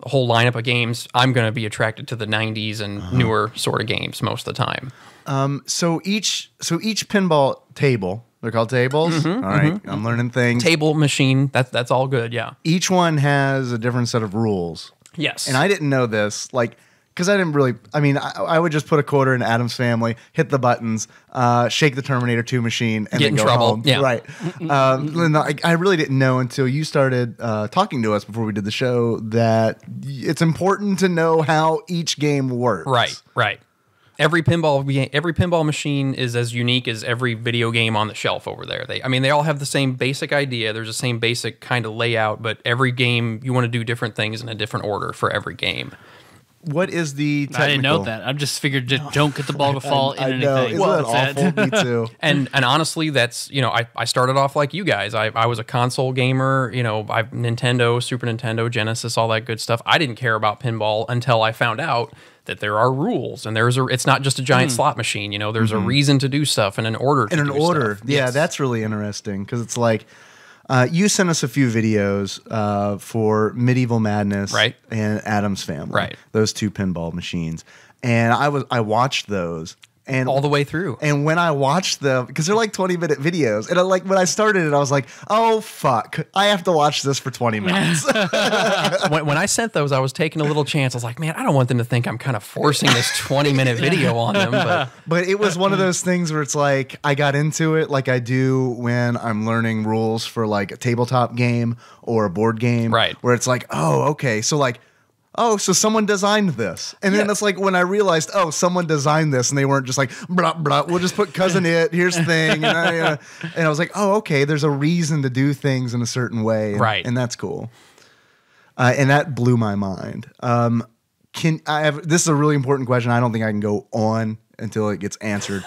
whole lineup of games, I'm going to be attracted to the 90s and newer sort of games most of the time. So each pinball table, they're called tables. All right, I'm learning things. Table machine, that's all good. Yeah. Each one has a different set of rules. Yes. And I didn't know this, like, because I didn't really. I mean, I would just put a quarter in Adam's Family, hit the buttons, shake the Terminator 2 machine, and get then in go trouble. home. Yeah. Right. I really didn't know until you started talking to us before we did the show that it's important to know how each game works. Right. Every pinball machine is as unique as every video game on the shelf over there. They all have the same basic idea. There's the same basic kind of layout, but every game you want to do different things in a different order for every game. What is the technical? I didn't know that. I just figured don't get the ball to fall in anything. Know. Isn't that awful? Me too. And honestly, that's, I started off like you guys. I was a console gamer, I've Nintendo, Super Nintendo, Genesis, all that good stuff. I didn't care about pinball until I found out that there are rules and it's not just a giant slot machine, there's a reason to do stuff and an order to do stuff. Yeah, that's really interesting because it's like you sent us a few videos for Medieval Madness and Adam's Family. Right. Those two pinball machines. And I watched those And all the way through. And when I watched them, because they're like 20-minute videos, and when I started it, I was like, oh, fuck, I have to watch this for 20 minutes. when I sent those, I was taking a little chance. I was like, man, I don't want them to think I'm kind of forcing this 20-minute video on them. But it was one of those things where it's like, I got into it like I do when I'm learning rules for like a tabletop game or a board game. Right. Where it's like, oh, okay, so like, oh, so someone designed this. And then it's like when I realized, oh, someone designed this and they weren't just like, blah, blah, we'll just put cousin it, here's the thing. And I was like, oh, okay, there's a reason to do things in a certain way. And, right. And that's cool. And that blew my mind. This is a really important question. I don't think I can go on until it gets answered.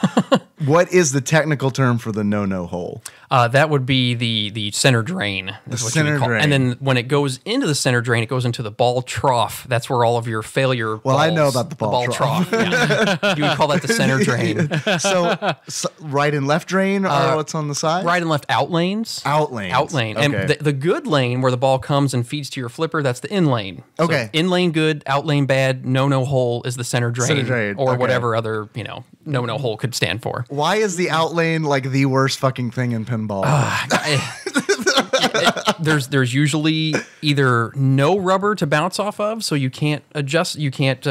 What is the technical term for the no-no hole? That would be the center drain. The center drain. And then when it goes into the center drain, it goes into the ball trough. That's where all of your failure balls, I know about the ball trough. Yeah. You would call that the center drain. So right and left drain are what's on the side? Right and left out lanes. Out lanes. Out lane. Okay. And the good lane where the ball comes and feeds to your flipper, that's the in lane. Okay. So in lane good, out lane bad, no hole is the center drain. Center drain. Or Okay. whatever other, no hole could stand for. Why is the out lane like the worst fucking thing in pinball? There's usually either no rubber to bounce off of, so you can't adjust, you can't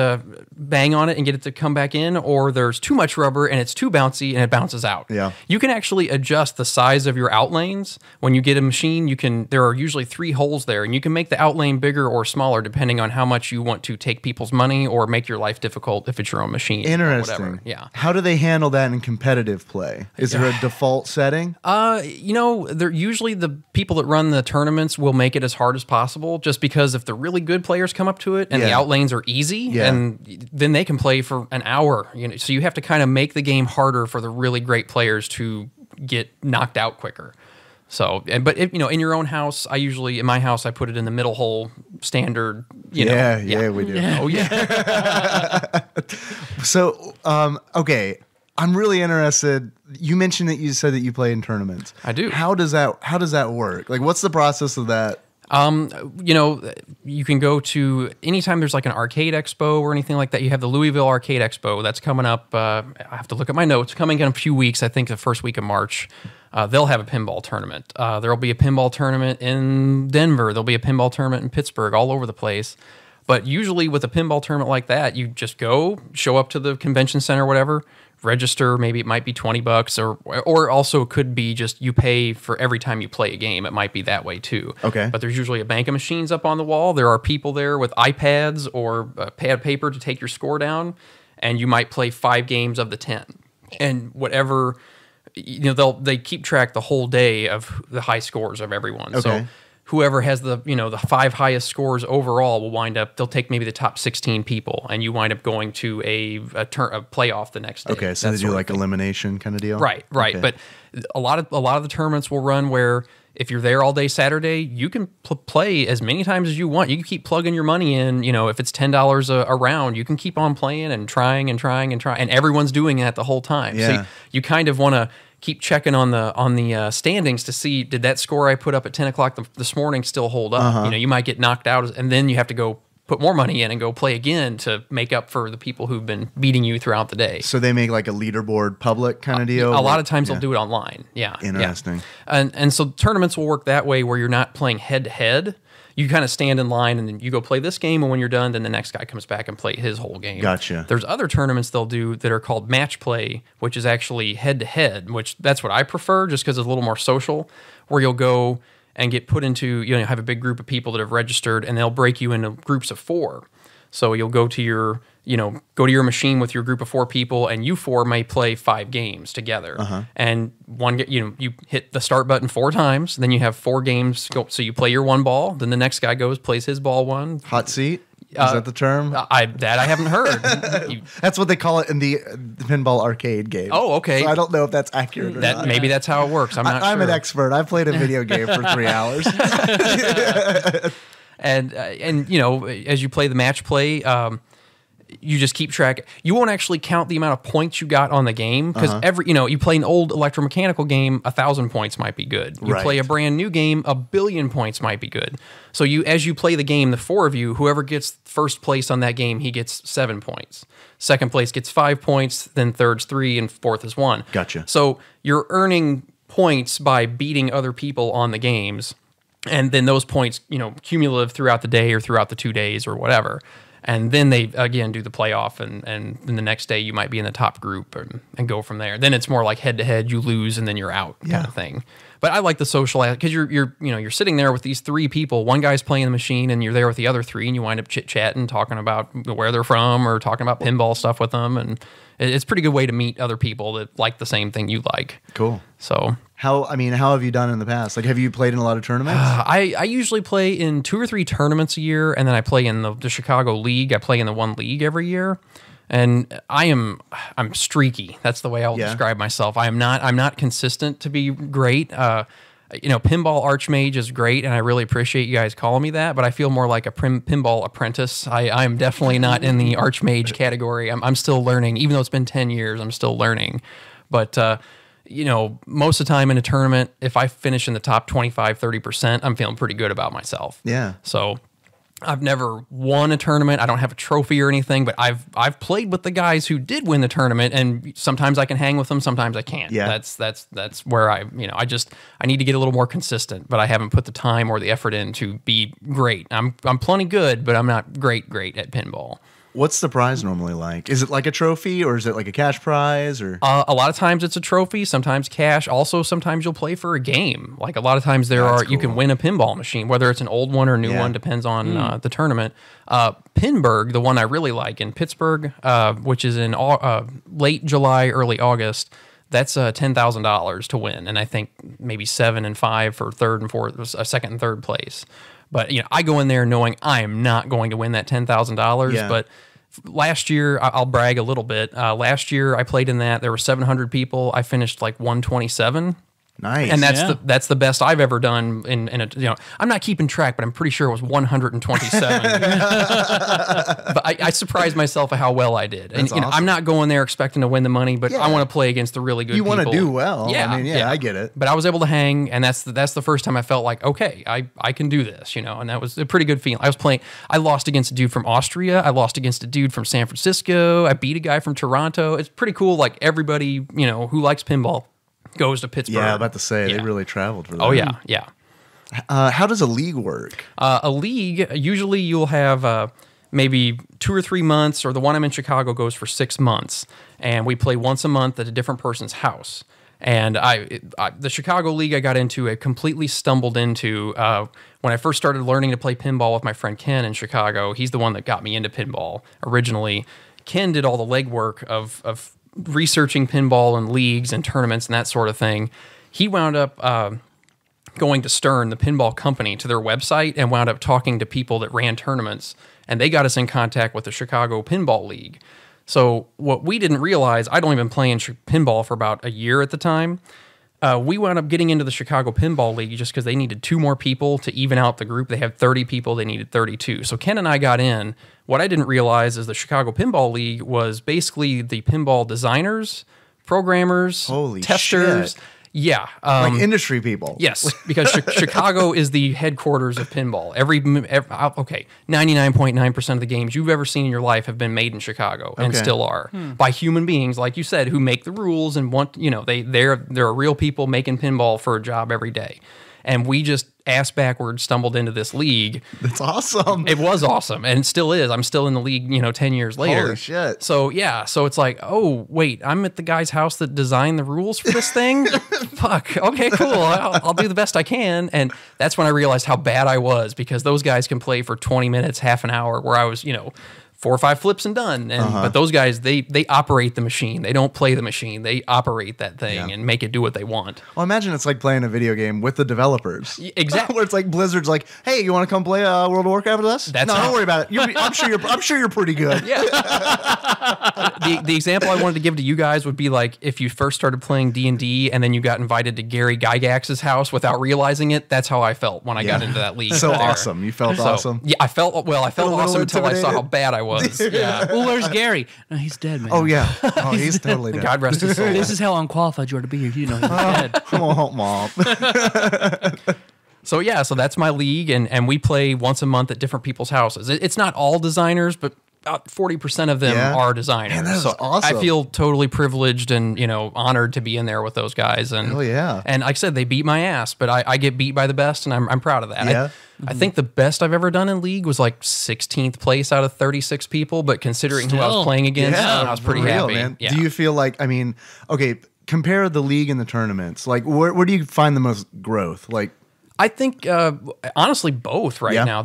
bang on it and get it to come back in, or there's too much rubber and it's too bouncy and it bounces out. Yeah. You can actually adjust the size of your out lanes. When you get a machine, there are usually 3 holes there, and you can make the out lane bigger or smaller depending on how much you want to take people's money or make your life difficult if it's your own machine. Interesting. Or whatever. Yeah. How do they handle that in competitive play? Is there a default setting? They're usually the people that run the tournaments will make it as hard as possible, just because if the really good players come up to it and the out lanes are easy, and then they can play for an hour. So you have to kind of make the game harder for the really great players to get knocked out quicker. So, but if, in your own house, in my house, I put it in the middle hole standard. We do. Yeah. Oh yeah. So, okay. I'm really interested. You mentioned that you said that you play in tournaments. I do. How does that work? Like, what's the process of that? You can go to anytime there's like an arcade expo or anything like that. You have the Louisville Arcade Expo that's coming up. I have to look at my notes. Coming in a few weeks, I think the first week of March. They'll have a pinball tournament. There'll be a pinball tournament in Denver. There'll be a pinball tournament in Pittsburgh, all over the place. But usually with a pinball tournament like that, you just show up to the convention center or whatever, register. Maybe it might be $20, or also it could be just you pay for every time you play a game. It might be that way too. Okay. But there's usually a bank of machines up on the wall. There are people there with iPads or pad paper to take your score down, and you might play 5 games of the 10. And whatever, they keep track the whole day of the high scores of everyone. Okay. So whoever has the 5 highest scores overall will wind up, they'll take maybe the top 16 people, and you wind up going to a playoff the next day. Okay, so they do like elimination kind of deal? Right. Okay. But a lot of the tournaments will run where if you're there all day Saturday, you can play as many times as you want. You can keep plugging your money in. If it's $10 a round, you can keep on playing and trying, and everyone's doing that the whole time. Yeah. So you kind of want to keep checking on the standings to see, did that score I put up at 10 o'clock this morning still hold up? You might get knocked out, and then you have to go put more money in and go play again to make up for the people who've been beating you throughout the day. So they make like a leaderboard public kind of deal? A lot of times they'll do it online. Yeah. Interesting. Yeah. And so tournaments will work that way, where you're not playing head to head. You kind of stand in line and then you go play this game, and when you're done, then the next guy comes back and play his whole game. Gotcha. There's other tournaments they'll do that are called match play, which is actually head to head, which that's what I prefer, just because it's a little more social, where you'll go and get put into, have a big group of people that have registered, and they'll break you into groups of 4. So you'll go to your machine with your group of 4 people, and you 4 may play 5 games together. And you hit the start button 4 times, then you have 4 games go. So you play your 1 ball, then the next guy goes, plays his ball 1. Hot seat? Is that the term? I haven't heard. That's what they call it in the pinball arcade game. Oh, okay. So I don't know if that's accurate or not. Maybe that's how it works. I'm an expert. I played a video game for 3 hours. And as you play the match play, you just keep track. You won't actually count the amount of points you got on the game because you play an old electromechanical game, 1,000 points might be good. You play a brand new game, 1 billion points might be good. So as you play the game, the 4 of you, whoever gets first place on that game, he gets 7 points. Second place gets 5 points, then third's 3, and fourth is 1. Gotcha. So you're earning points by beating other people on the games, and then those points, cumulative throughout the day or throughout the 2 days or whatever. And then they, again, do the playoff, and then the next day you might be in the top group and go from there. Then it's more like head-to-head, you lose, and then you're out kind of thing. But I like the social, because you're sitting there with these 3 people. One guy's playing the machine, and you're there with the other 3, and you wind up chit-chatting, talking about where they're from or talking about pinball stuff with them. And it's a pretty good way to meet other people that like the same thing you like. Cool. So... How have you done in the past? Like, have you played in a lot of tournaments? I usually play in 2 or 3 tournaments a year, and then I play in the Chicago League. I play in the one league every year, and I'm streaky. That's the way I'll describe myself. I'm not consistent to be great. Pinball Archmage is great, and I really appreciate you guys calling me that, but I feel more like a pinball apprentice. I'm definitely not in the Archmage category. I'm still learning. Even though it's been 10 years, I'm still learning. But... most of the time in a tournament, if I finish in the top 25, 30%, I'm feeling pretty good about myself. Yeah. So I've never won a tournament. I don't have a trophy or anything, but I've played with the guys who did win the tournament, and sometimes I can hang with them, sometimes I can't. Yeah. That's where I need to get a little more consistent, but I haven't put the time or the effort in to be great. I'm plenty good, but I'm not great at pinball. What's the prize normally like? Is it like a trophy, or is it like a cash prize? Or a lot of times it's a trophy, sometimes cash. Also, sometimes you'll play for a game. Like a lot of times you can win a pinball machine, whether it's an old one or a new one, depends on the tournament. Pinburg, the one I really like in Pittsburgh, which is in late July, early August. That's $10,000 to win, and I think maybe 7 and 5 for third and fourth, second and third place. But I go in there knowing I am not going to win that $10,000. But last year, I'll brag a little bit. Last year, I played in that. There were 700 people. I finished like 127. Nice. And that's the best I've ever done in a, I'm not keeping track, but I'm pretty sure it was 127. But I surprised myself at how well I did. And awesome. I'm not going there expecting to win the money, but I want to play against the really good people. You want to do well. Yeah. I get it. But I was able to hang, and that's the first time I felt like, okay, I can do this, and that was a pretty good feeling. I lost against a dude from Austria. I lost against a dude from San Francisco. I beat a guy from Toronto. It's pretty cool. Like everybody, who likes pinball goes to Pittsburgh. Yeah, I'm about to say, they really traveled for that. Oh, yeah. How does a league work? A league, usually you'll have maybe 2 or 3 months, or the one I'm in Chicago goes for 6 months, and we play once a month at a different person's house. And the Chicago League I got into, I completely stumbled into when I first started learning to play pinball with my friend Ken in Chicago. He's the one that got me into pinball originally. Ken did all the legwork of researching pinball and leagues and tournaments and that sort of thing. He wound up going to Stern, the pinball company, to their website, and wound up talking to people that ran tournaments, and they got us in contact with the Chicago Pinball League. So what we didn't realize, I'd only been playing pinball for about a year at the time. We wound up getting into the Chicago Pinball League just because they needed 2 more people to even out the group. They had 30 people, they needed 32. So Ken and I got in. What I didn't realize is the Chicago Pinball League was basically the pinball designers, programmers, testers. Shit. Yeah. Like industry people. Yes, because Chicago is the headquarters of pinball. 99.9% of the games you've ever seen in your life have been made in Chicago and still are by human beings, like you said, who make the rules and want, they're real people making pinball for a job every day. And we just ass backwards stumbled into this league. That's awesome. It was awesome, and it still is. I'm still in the league, 10 years later. Holy shit. So, so it's like, oh, wait, I'm at the guy's house that designed the rules for this thing? Fuck, okay, cool. I'll do the best I can. And that's when I realized how bad I was, because those guys can play for 20 minutes, half an hour, where I was, 4 or 5 flips and done. And but those guys, they operate the machine. They don't play the machine. They operate that thing and make it do what they want. Well, imagine it's like playing a video game with the developers. Exactly. Where it's like Blizzard's like, hey, you want to come play World of Warcraft with us? Don't worry about it. I'm sure you're pretty good. Yeah. The example I wanted to give to you guys would be like if you first started playing D&D and then you got invited to Gary Gygax's house without realizing it. That's how I felt when I got into that league. So awesome. You felt awesome. Yeah, I felt awesome until I saw how bad I was. Yeah. Well, where's Gary? No, he's dead, man. Oh yeah. Oh, he's totally dead. God rest his soul. This is how unqualified you are to be here. You know he's dead. Oh, Mom. So yeah, so that's my league, and we play once a month at different people's houses. It's not all designers, but about 40% of them are designers. Man, that is so awesome. I feel totally privileged and honored to be in there with those guys. And Hell yeah. And like I said, they beat my ass, but I get beat by the best, and I'm proud of that. Yeah. I think the best I've ever done in league was like 16th place out of 36 people, but considering who I was playing against, I was pretty for real, happy. Man. Yeah. Do you feel like, okay, compare the league and the tournaments. Like, where do you find the most growth? Like, I think honestly both right now.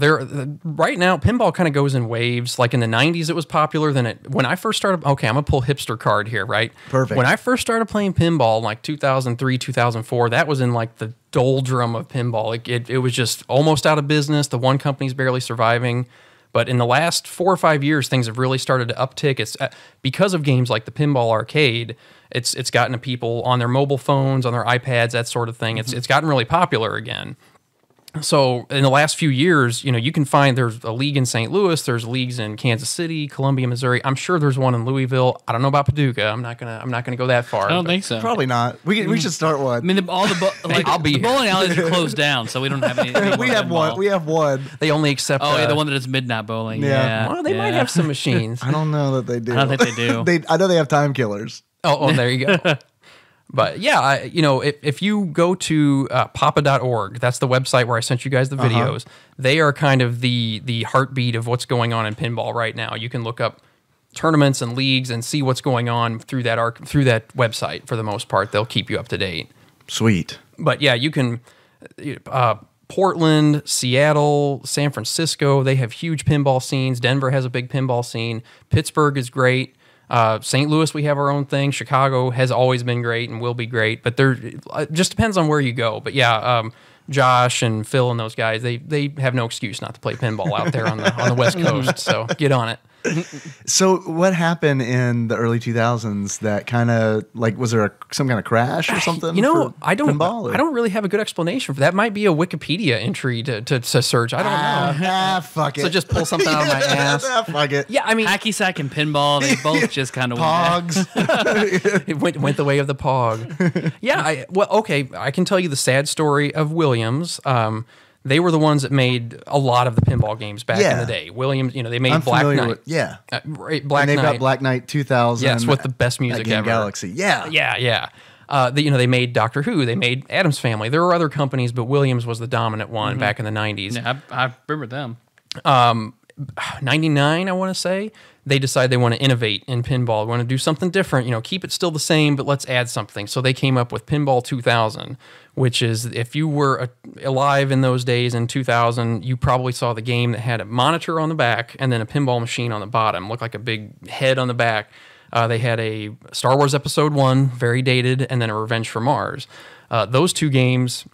Right now pinball kind of goes in waves. Like in the 90s it was popular, when I first started, okay, I'm going to pull hipster card here, right? Perfect. When I first started playing pinball in like 2003, 2004, that was in like the doldrum of pinball. It was just almost out of business. The one company's barely surviving. But in the last 4 or 5 years, things have really started to uptick. It's because of games like the Pinball Arcade. It's gotten to people on their mobile phones, on their iPads, that sort of thing. It's gotten really popular again. So in the last few years, you can find there's a league in St. Louis, there's leagues in Kansas City, Columbia, Missouri. I'm sure there's one in Louisville. I don't know about Paducah. I'm not gonna go that far. I don't think so. probably not. We should start one. I mean, I'll be the here. bowling alleys are closed down, so we don't have any. we have one. We have one. They only accept. Oh, yeah, the one that is midnight bowling. Yeah. Yeah. Well, they might have some machines. I don't know that they do. I don't think they do. I know they have time killers. Oh, there you go. But yeah, if you go to papa.org, that's the website where I sent you guys the videos. They are kind of the heartbeat of what's going on in pinball right now. You can look up tournaments and leagues and see what's going on through that website. For the most part, they'll keep you up to date. Sweet. But yeah, you can Portland, Seattle, San Francisco, they have huge pinball scenes. Denver has a big pinball scene. Pittsburgh is great. St. Louis, we have our own thing. Chicago has always been great and will be great, but it just depends on where you go. But yeah, Josh and Phil and those guys, they have no excuse not to play pinball out there on the West Coast. So get on it. So what happened in the early 2000s that kind of was there some kind of crash or something? I don't pinball, or? I don't really have a good explanation for that. Might be a Wikipedia entry to search. I don't know. Fuck it. So just pull something out of my ass. Fuck it. Yeah, I mean, Hacky sack and pinball, they both just kind of Pogs. it went the way of the Pog. Yeah, I can tell you the sad story of Williams. They were the ones that made a lot of the pinball games back in the day. Williams, they made I'm Black familiar Knight. with, Black and they've Knight. got Black Knight 2000. Yes, with the best music Game ever. Galaxy. Yeah. Yeah. They made Doctor Who. They made Addams Family. There were other companies, but Williams was the dominant one back in the 90s. Yeah, I remember them. 99, I want to say, they decide they want to innovate in pinball. Want to do something different, keep it still the same, but let's add something. So they came up with Pinball 2000, which is, if you were alive in those days in 2000, you probably saw the game that had a monitor on the back and then a pinball machine on the bottom. Looked like a big head on the back. They had a Star Wars Episode 1, very dated, and then a Revenge for Mars. Those two games,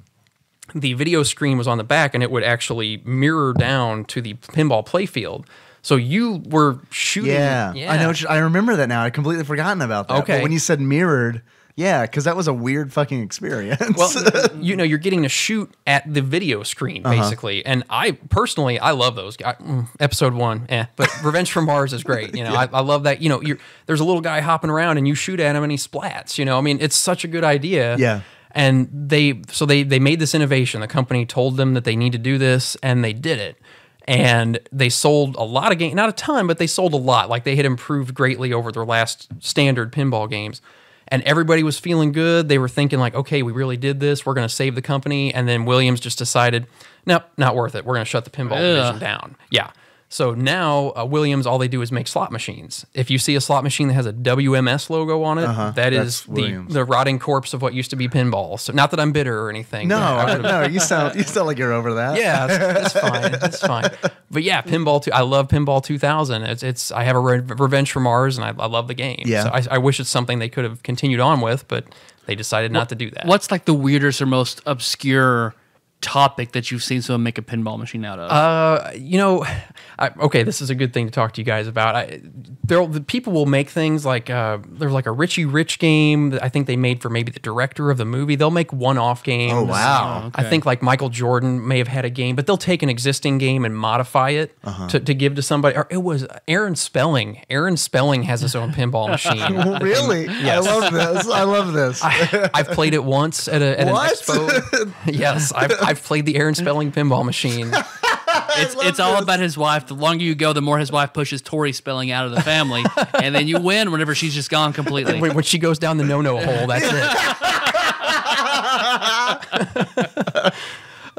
the video screen was on the back, and it would actually mirror down to the pinball playfield. So you were shooting. Yeah. I know. I remember that now. I completely forgotten about that. Okay. But when you said mirrored, yeah, because that was a weird fucking experience. Well, you're getting to shoot at the video screen, basically. And I love those. Episode 1, but Revenge from Mars is great. I love that. There's a little guy hopping around, and you shoot at him, and he splats. I mean, it's such a good idea. Yeah. And they made this innovation. The company told them that they need to do this, and they did it. And they sold a lot of games, not a ton, but they sold a lot. Like, they had improved greatly over their last standard pinball games. And everybody was feeling good. They were thinking like, okay, we really did this. We're going to save the company. And then Williams just decided, nope, not worth it. We're going to shut the pinball division down. Yeah. So now Williams, all they do is make slot machines. If you see a slot machine that has a WMS logo on it, that is the rotting corpse of what used to be pinball. So not that I'm bitter or anything. No, you sound like you're over that. Yeah, that's fine. That's fine. But yeah, Pinball 2. I love Pinball 2000. It's I have a Revenge for Mars, and I love the game. Yeah. So I wish it's something they could have continued on with, but they decided not to do that. What's like the weirdest or most obscure topic that you've seen someone make a pinball machine out of? Okay, this is a good thing to talk to you guys about. the people will make things like there's like a Richie Rich game that I think they made for maybe the director of the movie. They'll make one-off games. Oh, wow. Okay. I think like Michael Jordan may have had a game, but they'll take an existing game and modify it to give to somebody. Or it was Aaron Spelling. Aaron Spelling has his own pinball machine. Really? Yes. I love this. I've played it once at an What? expo. Yes, I've played the Aaron Spelling pinball machine. It's all about his wife. The longer you go, the more his wife pushes Tori Spelling out of the family, and then you win whenever she's just gone completely. When she goes down the no-no hole, that's it.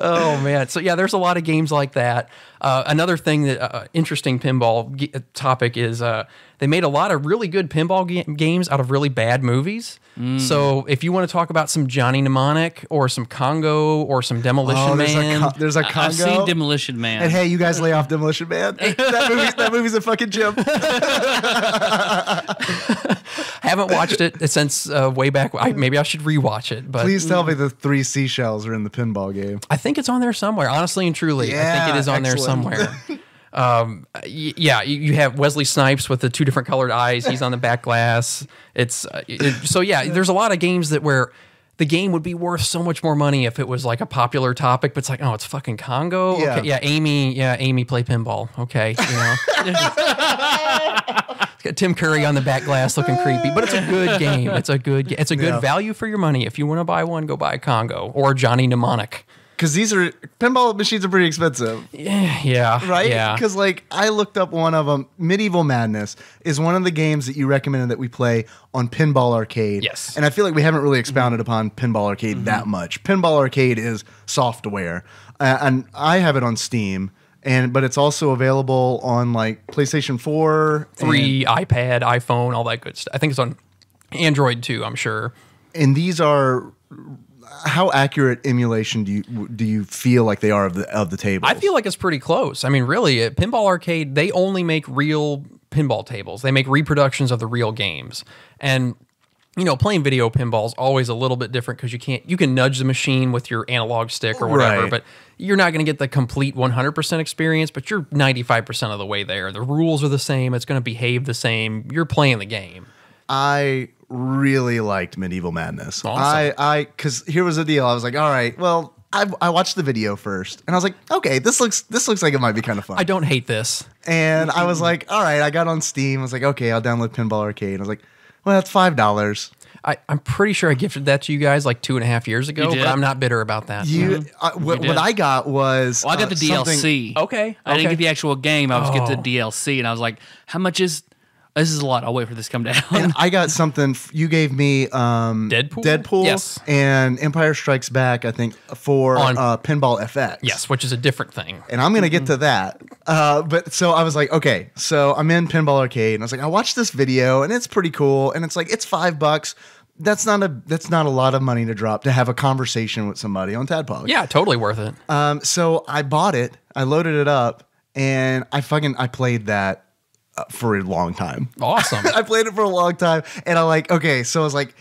Oh man! So yeah, there's a lot of games like that. Another thing that interesting pinball topic is they made a lot of really good pinball games out of really bad movies. So if you want to talk about some Johnny Mnemonic or some Congo or some Demolition Man, There's a Congo. I've seen Demolition Man. And hey, you guys lay off Demolition Man. That movie's a fucking gem. haven't watched it since way back. Maybe I should rewatch it. But Please tell me the 3 seashells are in the pinball game. I think it's on there somewhere. Honestly and truly, I think it is on there somewhere. Yeah, you have Wesley Snipes with the 2 different colored eyes. He's on the back glass. So yeah, there's a lot of games where the game would be worth so much more money if it was like a popular topic, but it's like, oh, it's fucking Congo. Yeah. Okay, Amy play pinball. Okay, you know. It's got Tim Curry on the back glass looking creepy, but it's a good game. It's a good value for your money. If you want to buy one, go buy a Congo or Johnny Mnemonic. Because pinball machines are pretty expensive. Yeah. Right? Yeah. Because I looked up one of them. Medieval Madness is one of the games that you recommended that we play on Pinball Arcade. Yes. And I feel like we haven't really expounded upon Pinball Arcade that much. Pinball Arcade is software. And I have it on Steam. But it's also available on like PlayStation 4. 3, iPad, iPhone, all that good stuff. I think it's on Android too, I'm sure. And these are... How accurate emulation do you feel like they are of the tables? I feel like it's pretty close. I mean, really, at Pinball Arcade, they only make real pinball tables. They make reproductions of the real games. And, you know, playing video pinball is always a little bit different because you can nudge the machine with your analog stick or whatever, Right. but you're not going to get the complete 100% experience, but you're 95% of the way there. The rules are the same. It's going to behave the same. You're playing the game. I really liked Medieval Madness. Awesome. Because here was the deal. I was like, all right, well, I watched the video first, and I was like, okay, this looks like it might be kind of fun. I don't hate this. And I was like, all right, I got on Steam. I was like, okay, I'll download Pinball Arcade. I was like, well, that's $5. I'm pretty sure I gifted that to you guys like 2.5 years ago, You did? but I'm not bitter about that. What I got was Well, I got the DLC. Okay. I didn't okay. get the actual game. I was getting the DLC, and I was like, how much is... This is a lot. I'll wait for this to come down. And I got something. You gave me Deadpool, Yes. and Empire Strikes Back. I think for On- Pinball FX. Yes, which is a different thing. And I'm gonna get to that. But so I was like, okay, so I'm in Pinball Arcade, and I was like, I watched this video, and it's pretty cool, and it's like it's $5. That's not a lot of money to drop to have a conversation with somebody on TADPOG. Yeah, totally worth it. So I bought it, I loaded it up, and I played that for a long time. Awesome. I played it for a long time, and I so I was like,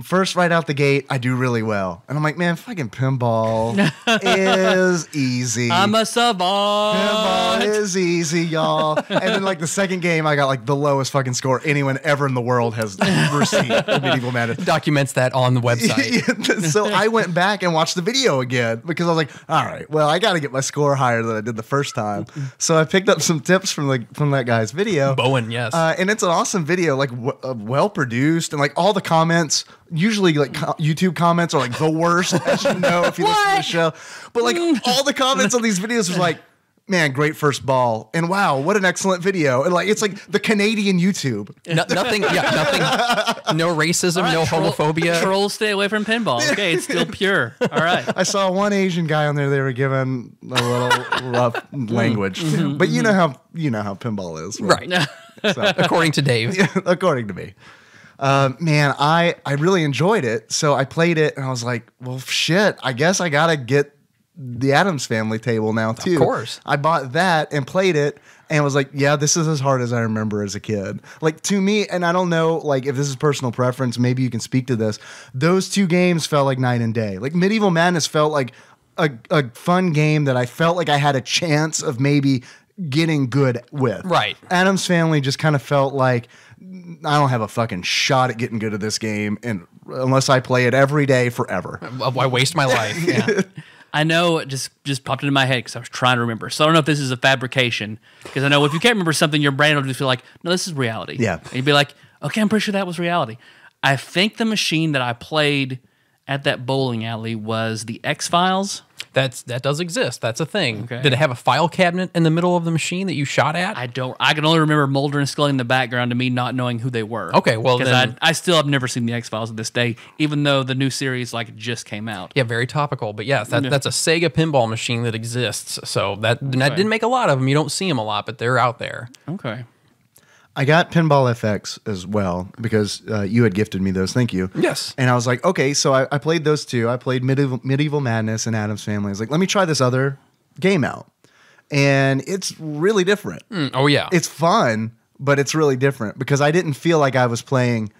first right out the gate, I do really well, and I'm like, man, fucking pinball is easy. I'm a savant. Pinball is easy, y'all. And then like the second game, I got like the lowest fucking score anyone ever in the world has received in Medieval Madness. Documents that on the website. So I went back and watched the video again because I was like, all right, well, I got to get my score higher than I did the first time. So I picked up some tips from that guy's video. Bowen, yes. And it's an awesome video, like well produced, and like all the comments. Usually, like YouTube comments are like the worst, as you know if you listen to the show. But like all the comments on these videos was like, man, great first ball, and wow, what an excellent video, and like it's like the Canadian YouTube. Nothing. No racism, All right, no homophobia. Trolls stay away from pinball. Okay, it's still pure. All right. I saw one Asian guy on there. They were giving a little rough language, but you know how pinball is, Right. So, According to Dave. according to me. Man, I really enjoyed it. So I played it and I was like, well, shit, I guess I got to get the Addams Family table now too. Of course. I bought that and played it and was like, yeah, this is as hard as I remember as a kid. Like to me, and I don't know like if this is personal preference, maybe you can speak to this. Those two games felt like night and day. Like Medieval Madness felt like a fun game that I felt like I had a chance of maybe getting good with. Right. Adam's Family just kind of felt like I don't have a fucking shot at getting good at this game, and unless I play it every day forever. I waste my life. Yeah. I know it just popped into my head because I was trying to remember. So I don't know if this is a fabrication, because I know if you can't remember something, your brain will just feel like, no, this is reality. Yeah. And you'd be like, okay, I'm pretty sure that was reality. I think the machine that I played at that bowling alley was the X-Files. That does exist. That's a thing. Okay. Did it have a file cabinet in the middle of the machine that you shot at? I can only remember Mulder and Scully in the background to me not knowing who they were. Okay, well then I still have never seen the X-Files to this day, even though the new series just came out. yeah, very topical. But yes, that's a Sega pinball machine that exists. So that didn't make a lot of them. You don't see them a lot, but they're out there. Okay. I got Pinball FX as well because you had gifted me those. Thank you. Yes. And I was like, okay, so I played those two. I played Medieval Madness and Adam's Family. I was like, let me try this other game out. And it's really different. Oh, yeah. It's fun, but it's really different because I didn't feel like I was playing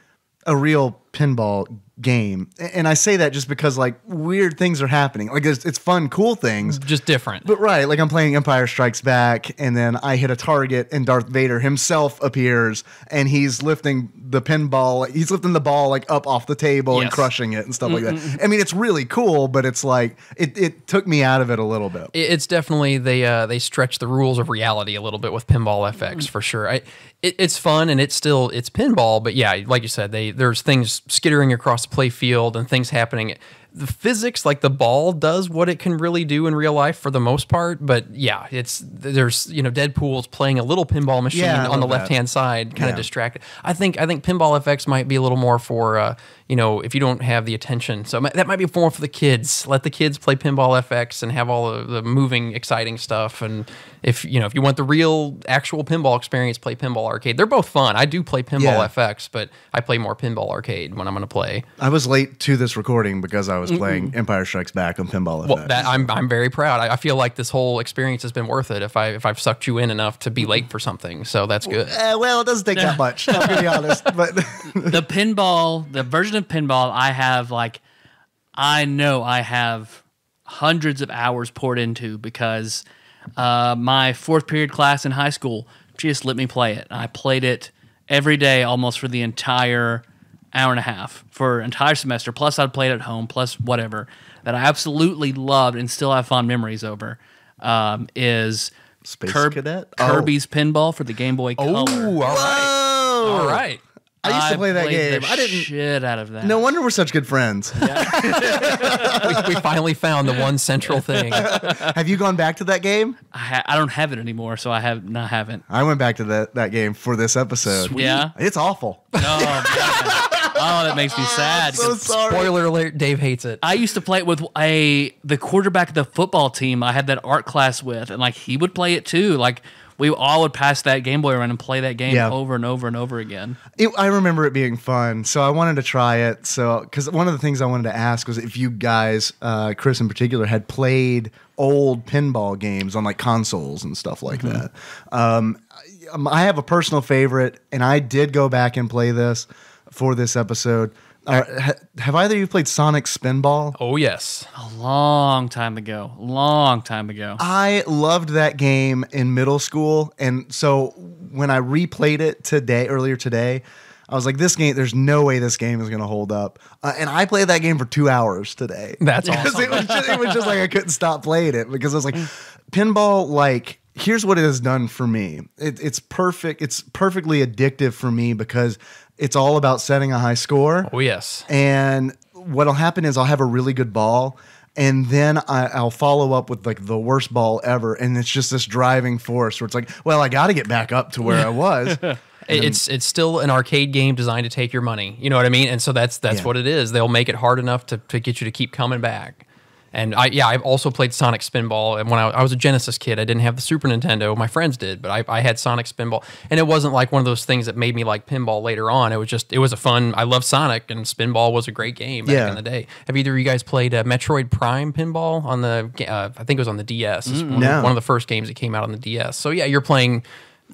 a real pinball game. And I say that just because like weird things are happening. Like it's fun, cool things. Just different. But right, like I'm playing Empire Strikes Back, and then I hit a target, and Darth Vader himself appears, and he's lifting the pinball. He's lifting the ball like up off the table and crushing it and stuff like that. I mean, it's really cool, but it's like it took me out of it a little bit. It's definitely they stretch the rules of reality a little bit with Pinball FX for sure. It's fun and it's pinball, but yeah, like you said, there's things skittering across the play field and things happening. The physics, like the ball does what it can really do in real life for the most part, but yeah, there's Deadpool's playing a little pinball machine on the left hand side, kind of distracted. I think Pinball FX might be a little more for if you don't have the attention, so that might be more for the kids. Let the kids play Pinball FX and have all of the moving, exciting stuff. And if you want the real, actual pinball experience, play Pinball Arcade. They're both fun. I do play Pinball FX, but I play more Pinball Arcade when I'm going to play. I was late to this recording because I was playing Empire Strikes Back on Pinball FX. Well, I'm very proud. I feel like this whole experience has been worth it if I've sucked you in enough to be late for something. So that's good. Well, it doesn't take that much. I'm gonna be honest, but the version of pinball I know I have hundreds of hours poured into because my fourth period class in high school just let me play it. I played it every day almost for the entire hour and a half for an entire semester. Plus I'd play it at home, plus whatever, that I absolutely loved and still have fond memories over is Space Cadet? Kirby's Pinball for the Game Boy Color. Oh, all right. I used to play that game. I didn't shit out of that. No wonder we're such good friends. we finally found the one central thing. Have you gone back to that game? I don't have it anymore, so I haven't. I went back to that game for this episode. Sweet. Yeah? It's awful. Oh, that makes me sad. So sorry. Spoiler alert, Dave hates it. I used to play it with the quarterback of the football team I had that art class with, and he would play it too. We all would pass that Game Boy around and play that game over and over and over again. I remember it being fun, so I wanted to try it. So, because one of the things I wanted to ask was if you guys, Chris in particular, had played old pinball games on consoles and stuff like that. I have a personal favorite, and I did go back and play this for this episode. Have either of you played Sonic Spinball? Oh, yes. A long time ago. I loved that game in middle school, and so when I replayed it earlier today, I was like, this game, there's no way this game is going to hold up. And I played that game for 2 hours today. That's awesome. it was just I couldn't stop playing it because I was like, pinball, here's what it has done for me. It's perfect. It's perfectly addictive for me because it's all about setting a high score. Oh, yes. And what'll happen is I'll have a really good ball, and then I'll follow up with the worst ball ever, and it's just this driving force where it's like, well, I got to get back up to where I was. It's still an arcade game designed to take your money. You know what I mean? And so that's what it is. They'll make it hard enough to get you to keep coming back. And I've also played Sonic Spinball. And when I was a Genesis kid, I didn't have the Super Nintendo. My friends did, but I had Sonic Spinball. And it wasn't one of those things that made me like pinball later on. It was a fun. I love Sonic, and Spinball was a great game back in the day. Have either of you guys played Metroid Prime Pinball on the? I think it was on the DS. It's one of the first games that came out on the DS. So yeah, you're playing.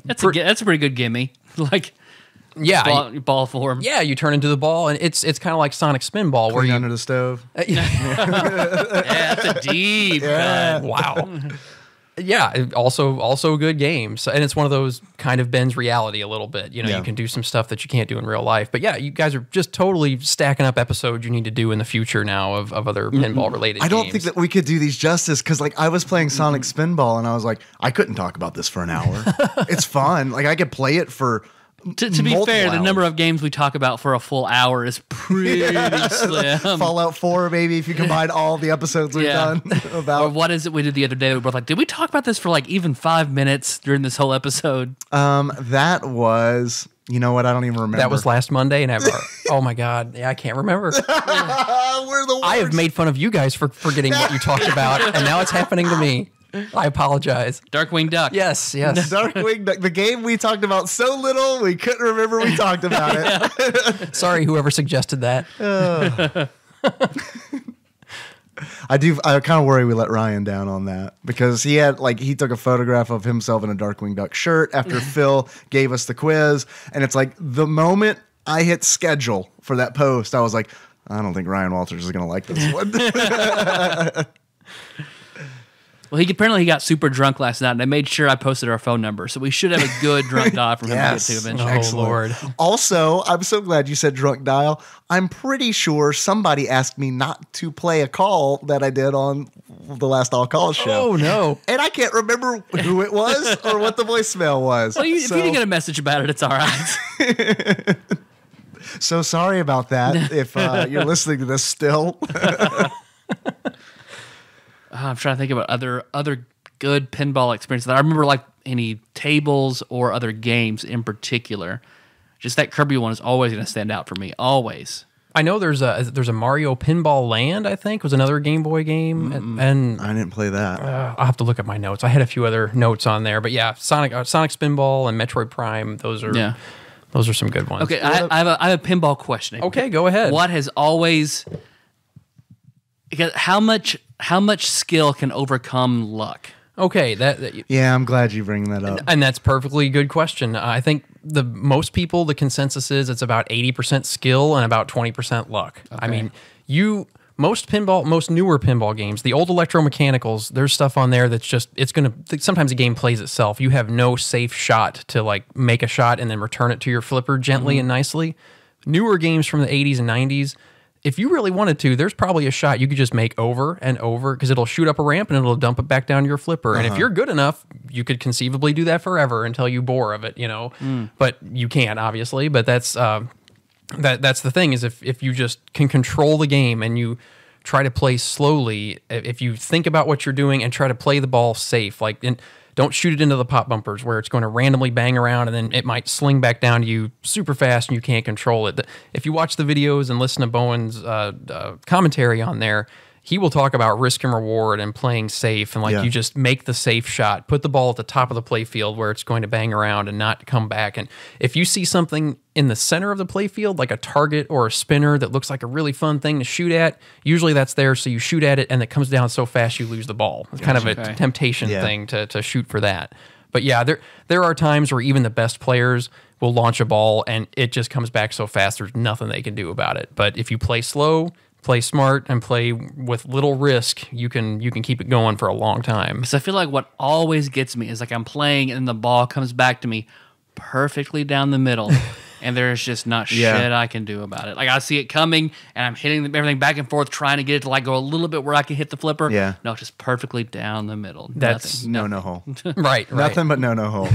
That's a pretty good gimme. Ball form. Yeah, you turn into the ball, and it's kind of like Sonic Spinball, where you under the stove. Yeah, that's a deep cut. Wow. Yeah, also good games. And it's one of those kind of bends reality a little bit. You know, you can do some stuff that you can't do in real life. But yeah, you guys are just totally stacking up episodes you need to do in the future now of other pinball-related games. I don't think that we could do these justice because, like, I was playing Sonic Spinball and I was like, I couldn't talk about this for an hour. It's fun. Like, I could play it for To be fair, the number of games we talk about for a full hour is pretty slim. Fallout 4, maybe, if you combine all the episodes we've done about. Or what is it we did the other day? We were both like, did we talk about this for like even 5 minutes during this whole episode? That was, you know what? I don't even remember. That was last Monday, and oh my God, yeah, I can't remember. We're the worst. I have made fun of you guys for forgetting what you talked about, and now it's happening to me. I apologize. Darkwing Duck. Yes. Darkwing Duck, the game we talked about so little, we couldn't remember we talked about it. Sorry, whoever suggested that. I kind of worry we let Ryan down on that because he took a photograph of himself in a Darkwing Duck shirt after Phil gave us the quiz. And it's like the moment I hit schedule for that post, I was like, I don't think Ryan Walters is going to like this one. Well, apparently got super drunk last night, and I made sure I posted our phone number, so we should have a good drunk dial from him to get to eventually. Oh, Lord. Also, I'm so glad you said drunk dial. I'm pretty sure somebody asked me not to play a call that I did on the last All Calls show. Oh, no. And I can't remember who it was or what the voicemail was. Well, if you didn't get a message about it, it's all right. So sorry about that if you're listening to this still. I'm trying to think about other good pinball experiences. I remember like any tables or other games in particular. Just that Kirby one is always going to stand out for me. Always. I know there's a Mario Pinball Land, I think, was another Game Boy game. And I didn't play that. I'll have to look at my notes. I had a few other notes on there. But yeah, Sonic Spinball and Metroid Prime, those are some good ones. Okay, I have a pinball question. Okay, go ahead. What has always... How much skill can overcome luck? Okay, yeah, I'm glad you bring that up. And that's perfectly good question. I think most people, the consensus is it's about 80% skill and about 20% luck. Okay. I mean, most newer pinball games, the old electromechanicals, there's stuff on there that's just sometimes the game plays itself. You have no safe shot to like make a shot and then return it to your flipper gently and nicely. Newer games from the 80s and 90s, if you really wanted to, there's probably a shot you could just make over and over because it'll shoot up a ramp and it'll dump it back down to your flipper. And if you're good enough, you could conceivably do that forever until you bore of it, you know. But you can't, obviously. But that's the thing is if you just can control the game and you try to play slowly, if you think about what you're doing and try to play the ball safe, don't shoot it into the pop bumpers where it's going to randomly bang around and then it might sling back down to you super fast and you can't control it. If you watch the videos and listen to Bowen's commentary on there, he will talk about risk and reward and playing safe and you just make the safe shot, put the ball at the top of the play field where it's going to bang around and not come back. And if you see something in the center of the play field, like a target or a spinner that looks like a really fun thing to shoot at, usually that's there. So you shoot at it and it comes down so fast you lose the ball. It's kind of a temptation thing to shoot for that. But yeah, there are times where even the best players will launch a ball and it just comes back so fast there's nothing they can do about it. But if you play slow, play smart, and play with little risk, you can keep it going for a long time. Because I feel like what always gets me is like I'm playing and the ball comes back to me perfectly down the middle, and there's just not shit I can do about it. Like I see it coming, and I'm hitting everything back and forth, trying to get it to like go a little bit where I can hit the flipper. Yeah. No, just perfectly down the middle. That's no hole. Right. Nothing but no hole.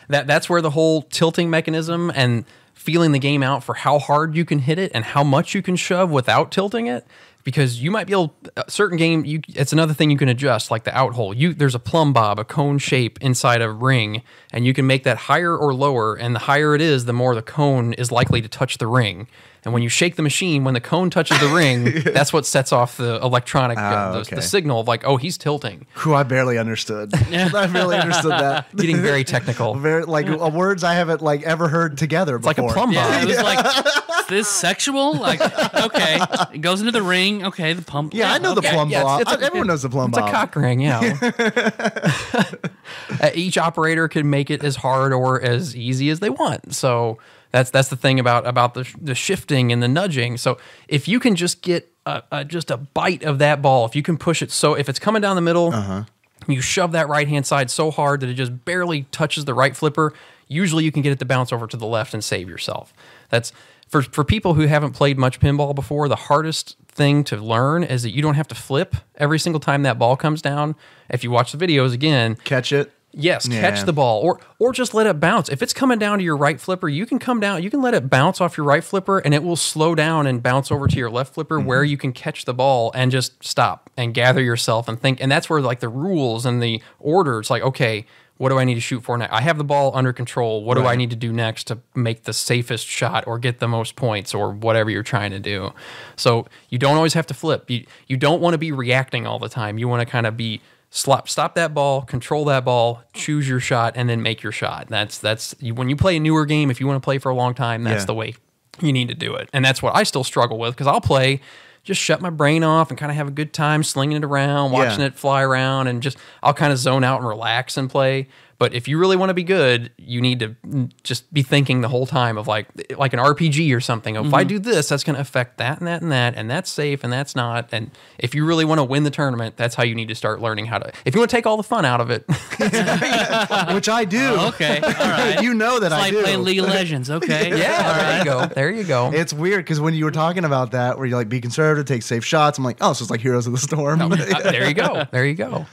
That's where the whole tilting mechanism and feeling the game out for how hard you can hit it and how much you can shove without tilting it, because you might be able a certain game it's another thing you can adjust, like the out hole. There's a plumb bob, a cone shape inside a ring, and you can make that higher or lower, and the higher it is, the more the cone is likely to touch the ring. And when you shake the machine, when the cone touches the ring, that's what sets off the electronic the signal of like, oh, he's tilting. I barely understood. I barely understood that. Getting very technical. Very words I haven't ever heard together before. It's like a plumb bob. It was like, is this sexual? Like, okay, it goes into the ring. Okay, the pump. Yeah, I know the plumb bob. Everyone knows the plumb bob. It's a cock ring, yeah. Each operator can make it as hard or as easy as they want. So that's the thing about the shifting and the nudging. So if you can just get just a bite of that ball, if you can push it, so if it's coming down the middle, You shove that right-hand side so hard that it just barely touches the right flipper. Usually you can get it to bounce over to the left and save yourself. That's for people who haven't played much pinball before, the hardest thing to learn is that you don't have to flip every single time that ball comes down. If you watch the videos again, catch it. Yes, catch the ball or just let it bounce. If it's coming down to your right flipper, you can come down, you can let it bounce off your right flipper and it will slow down and bounce over to your left flipper where you can catch the ball and just stop and gather yourself and think. And that's where like the rules and the order, it's like, okay, what do I need to shoot for next? I have the ball under control. What do I need to do next to make the safest shot or get the most points or whatever you're trying to do? So you don't always have to flip. You don't want to be reacting all the time. You want to kind of be stop that ball, control that ball, choose your shot, and then make your shot. That's when you play a newer game, if you want to play for a long time, that's the way you need to do it. And that's what I still struggle with because I'll play, just shut my brain off and kind of have a good time slinging it around, watching it fly around, and just I'll kind of zone out and relax and play. But if you really want to be good, you need to just be thinking the whole time of like an RPG or something. If I do this, that's going to affect that and that and that, and that's safe and that's not. And if you really want to win the tournament, that's how you need to start learning how to. If you want to take all the fun out of it, which I do. Okay, all right. You know that it's I do. Like playing League of Legends. Okay, yeah. There you go. It's weird because when you were talking about that, where you like be conservative, take safe shots, I'm like, oh, so it's like Heroes of the Storm. No, there you go. There you go.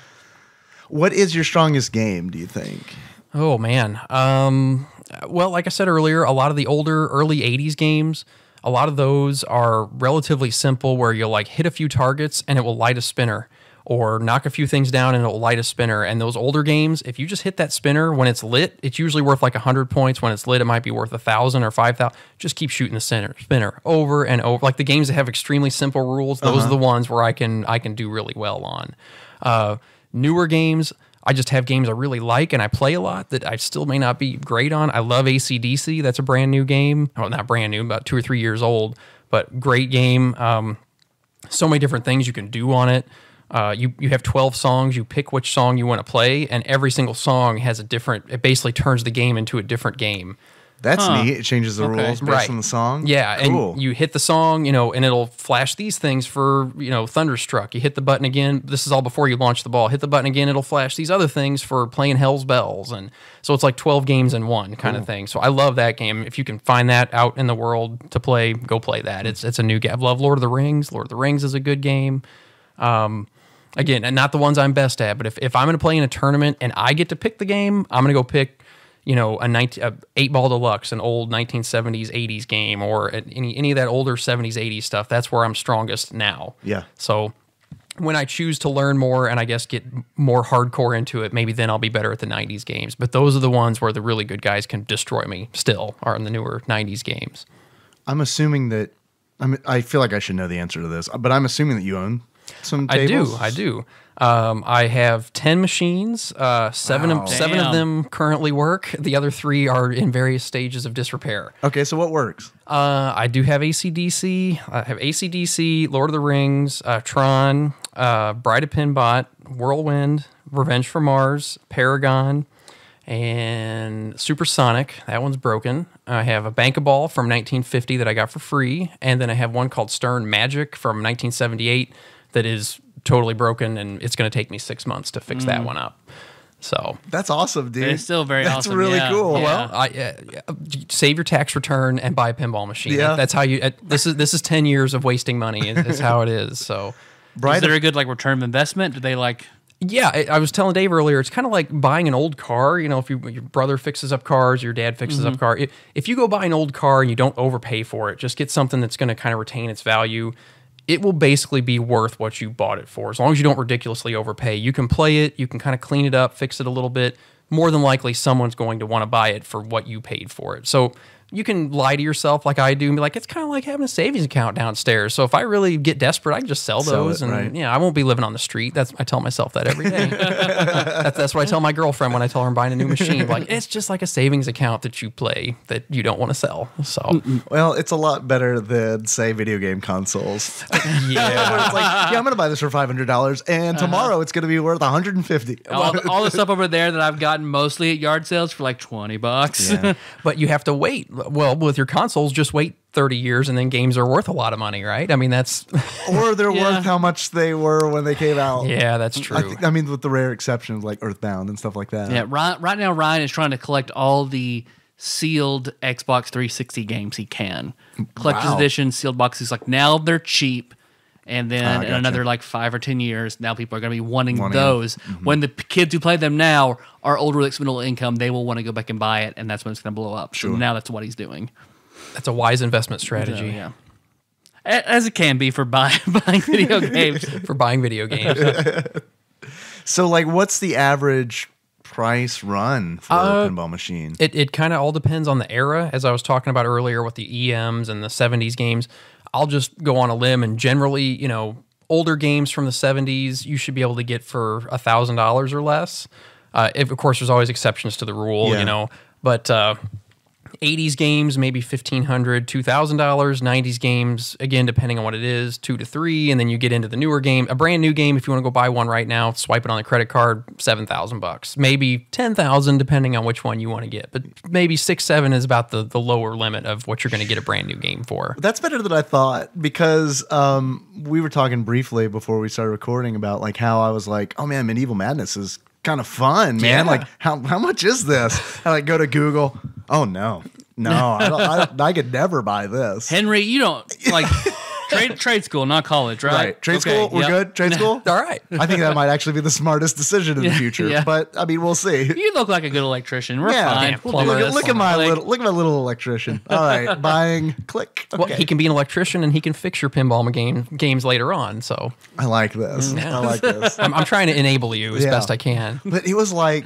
What is your strongest game, do you think? Oh, man. Well, like I said earlier, a lot of the older, early 80s games, a lot of those are relatively simple where you'll like hit a few targets and it will light a spinner or knock a few things down and it will light a spinner. And those older games, if you just hit that spinner when it's lit, it's usually worth like 100 points. When it's lit, it might be worth 1,000 or 5,000. Just keep shooting the spinner over and over. Like the games that have extremely simple rules, those are the ones where I can do really well on. Newer games, I just have games I really like and I play a lot that I still may not be great on. I love AC/DC. That's a brand new game. Well, not brand new, about 2 or 3 years old, but great game. So many different things you can do on it. You have 12 songs. You pick which song you want to play, and every single song has a different. It basically turns the game into a different game. That's neat. It changes the rules based on the song. Yeah, cool. And you hit the song, and it'll flash these things for, Thunderstruck. You hit the button again. This is all before you launch the ball. Hit the button again, it'll flash these other things for playing Hell's Bells. And so it's like 12 games in one kind of thing. So I love that game. If you can find that out in the world to play, go play that. It's a new game. I love Lord of the Rings. Lord of the Rings is a good game. Again, and not the ones I'm best at, but if I'm going to play in a tournament and I get to pick the game, I'm going to go pick a 8-ball deluxe, an old 1970s, 80s game, or any of that older 70s, 80s stuff. That's where I'm strongest now. Yeah. So when I choose to learn more and I guess get more hardcore into it, maybe then I'll be better at the 90s games. But those are the ones where the really good guys can destroy me still, are in the newer 90s games. I'm assuming that, I feel like I should know the answer to this, but I'm assuming that you own some tables? I do. I have 10 machines. Seven of them currently work. The other 3 are in various stages of disrepair. Okay, so what works? I do have AC/DC. I have AC/DC, Lord of the Rings, Tron, Bride of Pinbot, Whirlwind, Revenge for Mars, Paragon, and Supersonic. That one's broken. I have a Bank-A-Ball from 1950 that I got for free, and then I have one called Stern Magic from 1978 that is totally broken, and it's going to take me 6 months to fix that one up. So that's awesome, dude. It's still very That's awesome. really cool. Yeah. Well, save your tax return and buy a pinball machine. Yeah. That's how you. This is 10 years of wasting money. Is how it is. So, Is there a good return of investment? Do they like? Yeah, I was telling Dave earlier, it's kind of like buying an old car. If your brother fixes up cars, your dad fixes up car. If you go buy an old car and you don't overpay for it, just get something that's going to kind of retain its value. It will basically be worth what you bought it for. As long as you don't ridiculously overpay, you can play it, you can kind of clean it up, fix it a little bit. More than likely, someone's going to want to buy it for what you paid for it. So you can lie to yourself like I do and be like, it's kind of like having a savings account downstairs. So if I really get desperate, I can just sell those. I won't be living on the street. I tell myself that every day. That's what I tell my girlfriend when I tell her I'm buying a new machine. Like, it's just like a savings account that you play that you don't want to sell. So, well, it's a lot better than, say, video game consoles. Yeah. Where it's like, I'm going to buy this for $500 and tomorrow it's going to be worth $150. All the stuff over there that I've gotten mostly at yard sales for like $20. Yeah. But you have to wait. Well, with your consoles, just wait 30 years and then games are worth a lot of money, right? I mean, that's... Or they're worth how much they were when they came out. Yeah, that's true. I mean, with the rare exceptions like Earthbound and stuff like that. Yeah, right now Ryan is trying to collect all the sealed Xbox 360 games he can. Collector's edition, sealed boxes. Like, now they're cheap. And then in another like 5 or 10 years, now people are going to be wanting those. Mm-hmm. When the kids who play them now are older with middle income, they will want to go back and buy it, and that's when it's going to blow up. Sure. So now that's what he's doing. That's a wise investment strategy. Yeah. As it can be for buying video games. For buying video games. So, like, what's the average price run for a pinball machine? It kind of all depends on the era. As I was talking about earlier with the EMs and the 70s games, I'll just go on a limb and generally, you know, older games from the 70s, you should be able to get for $1,000 or less. Of course, there's always exceptions to the rule, you know, but 80s games, maybe $1,500, $2,000. 90s games, again, depending on what it is, $2,000 to $3,000, and then you get into the newer game. A brand new game, if you want to go buy one right now, swipe it on a credit card, $7,000, maybe $10,000, depending on which one you want to get. But maybe 6-7 is about the lower limit of what you're going to get a brand new game for. That's better than I thought, because we were talking briefly before we started recording about like how I was like, oh man, Medieval Madness is kind of fun, man. Yeah. Like, how much is this? I like go to Google. Oh no, I could never buy this. Henry, you don't like trade school, not college, right? Right. Trade school, we're good. Trade school, all right. I think that might actually be the smartest decision in the future. Yeah. But I mean, we'll see. You look like a good electrician. We're fine. We'll do this. Look at my little electrician. All right, buying, click. Okay. Well, he can be an electrician and he can fix your pinball games later on. So I like this. I like this. I'm trying to enable you as best I can. But it was like,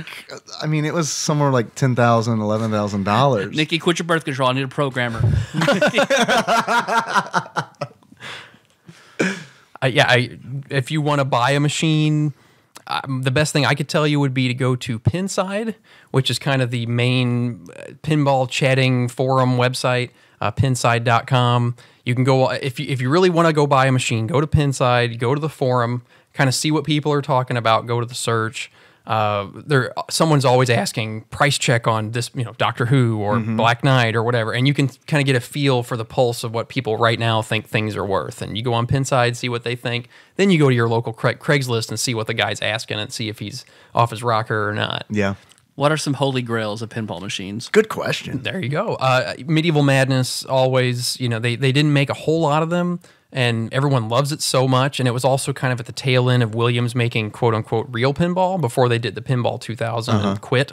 I mean, it was somewhere like $10,000, $11,000. Nikki, quit your birth control. I need a programmer. If you want to buy a machine, the best thing I could tell you would be to go to Pinside, which is kind of the main pinball chatting forum website, pinside.com. You can go, if you really want to go buy a machine, go to Pinside, go to the forum, kind of see what people are talking about, go to the search. Someone's always asking price check on this, you know, Doctor Who or Black Knight or whatever, and you can kind of get a feel for the pulse of what people right now think things are worth. And you go on Pinside, see what they think. Then you go to your local Craigslist and see what the guy's asking and see if he's off his rocker or not. Yeah. What are some holy grails of pinball machines? Good question. There you go. Medieval Madness, always, you know, they didn't make a whole lot of them, and everyone loves it so much. And it was also kind of at the tail end of Williams making quote-unquote real pinball before they did the Pinball 2000 and quit.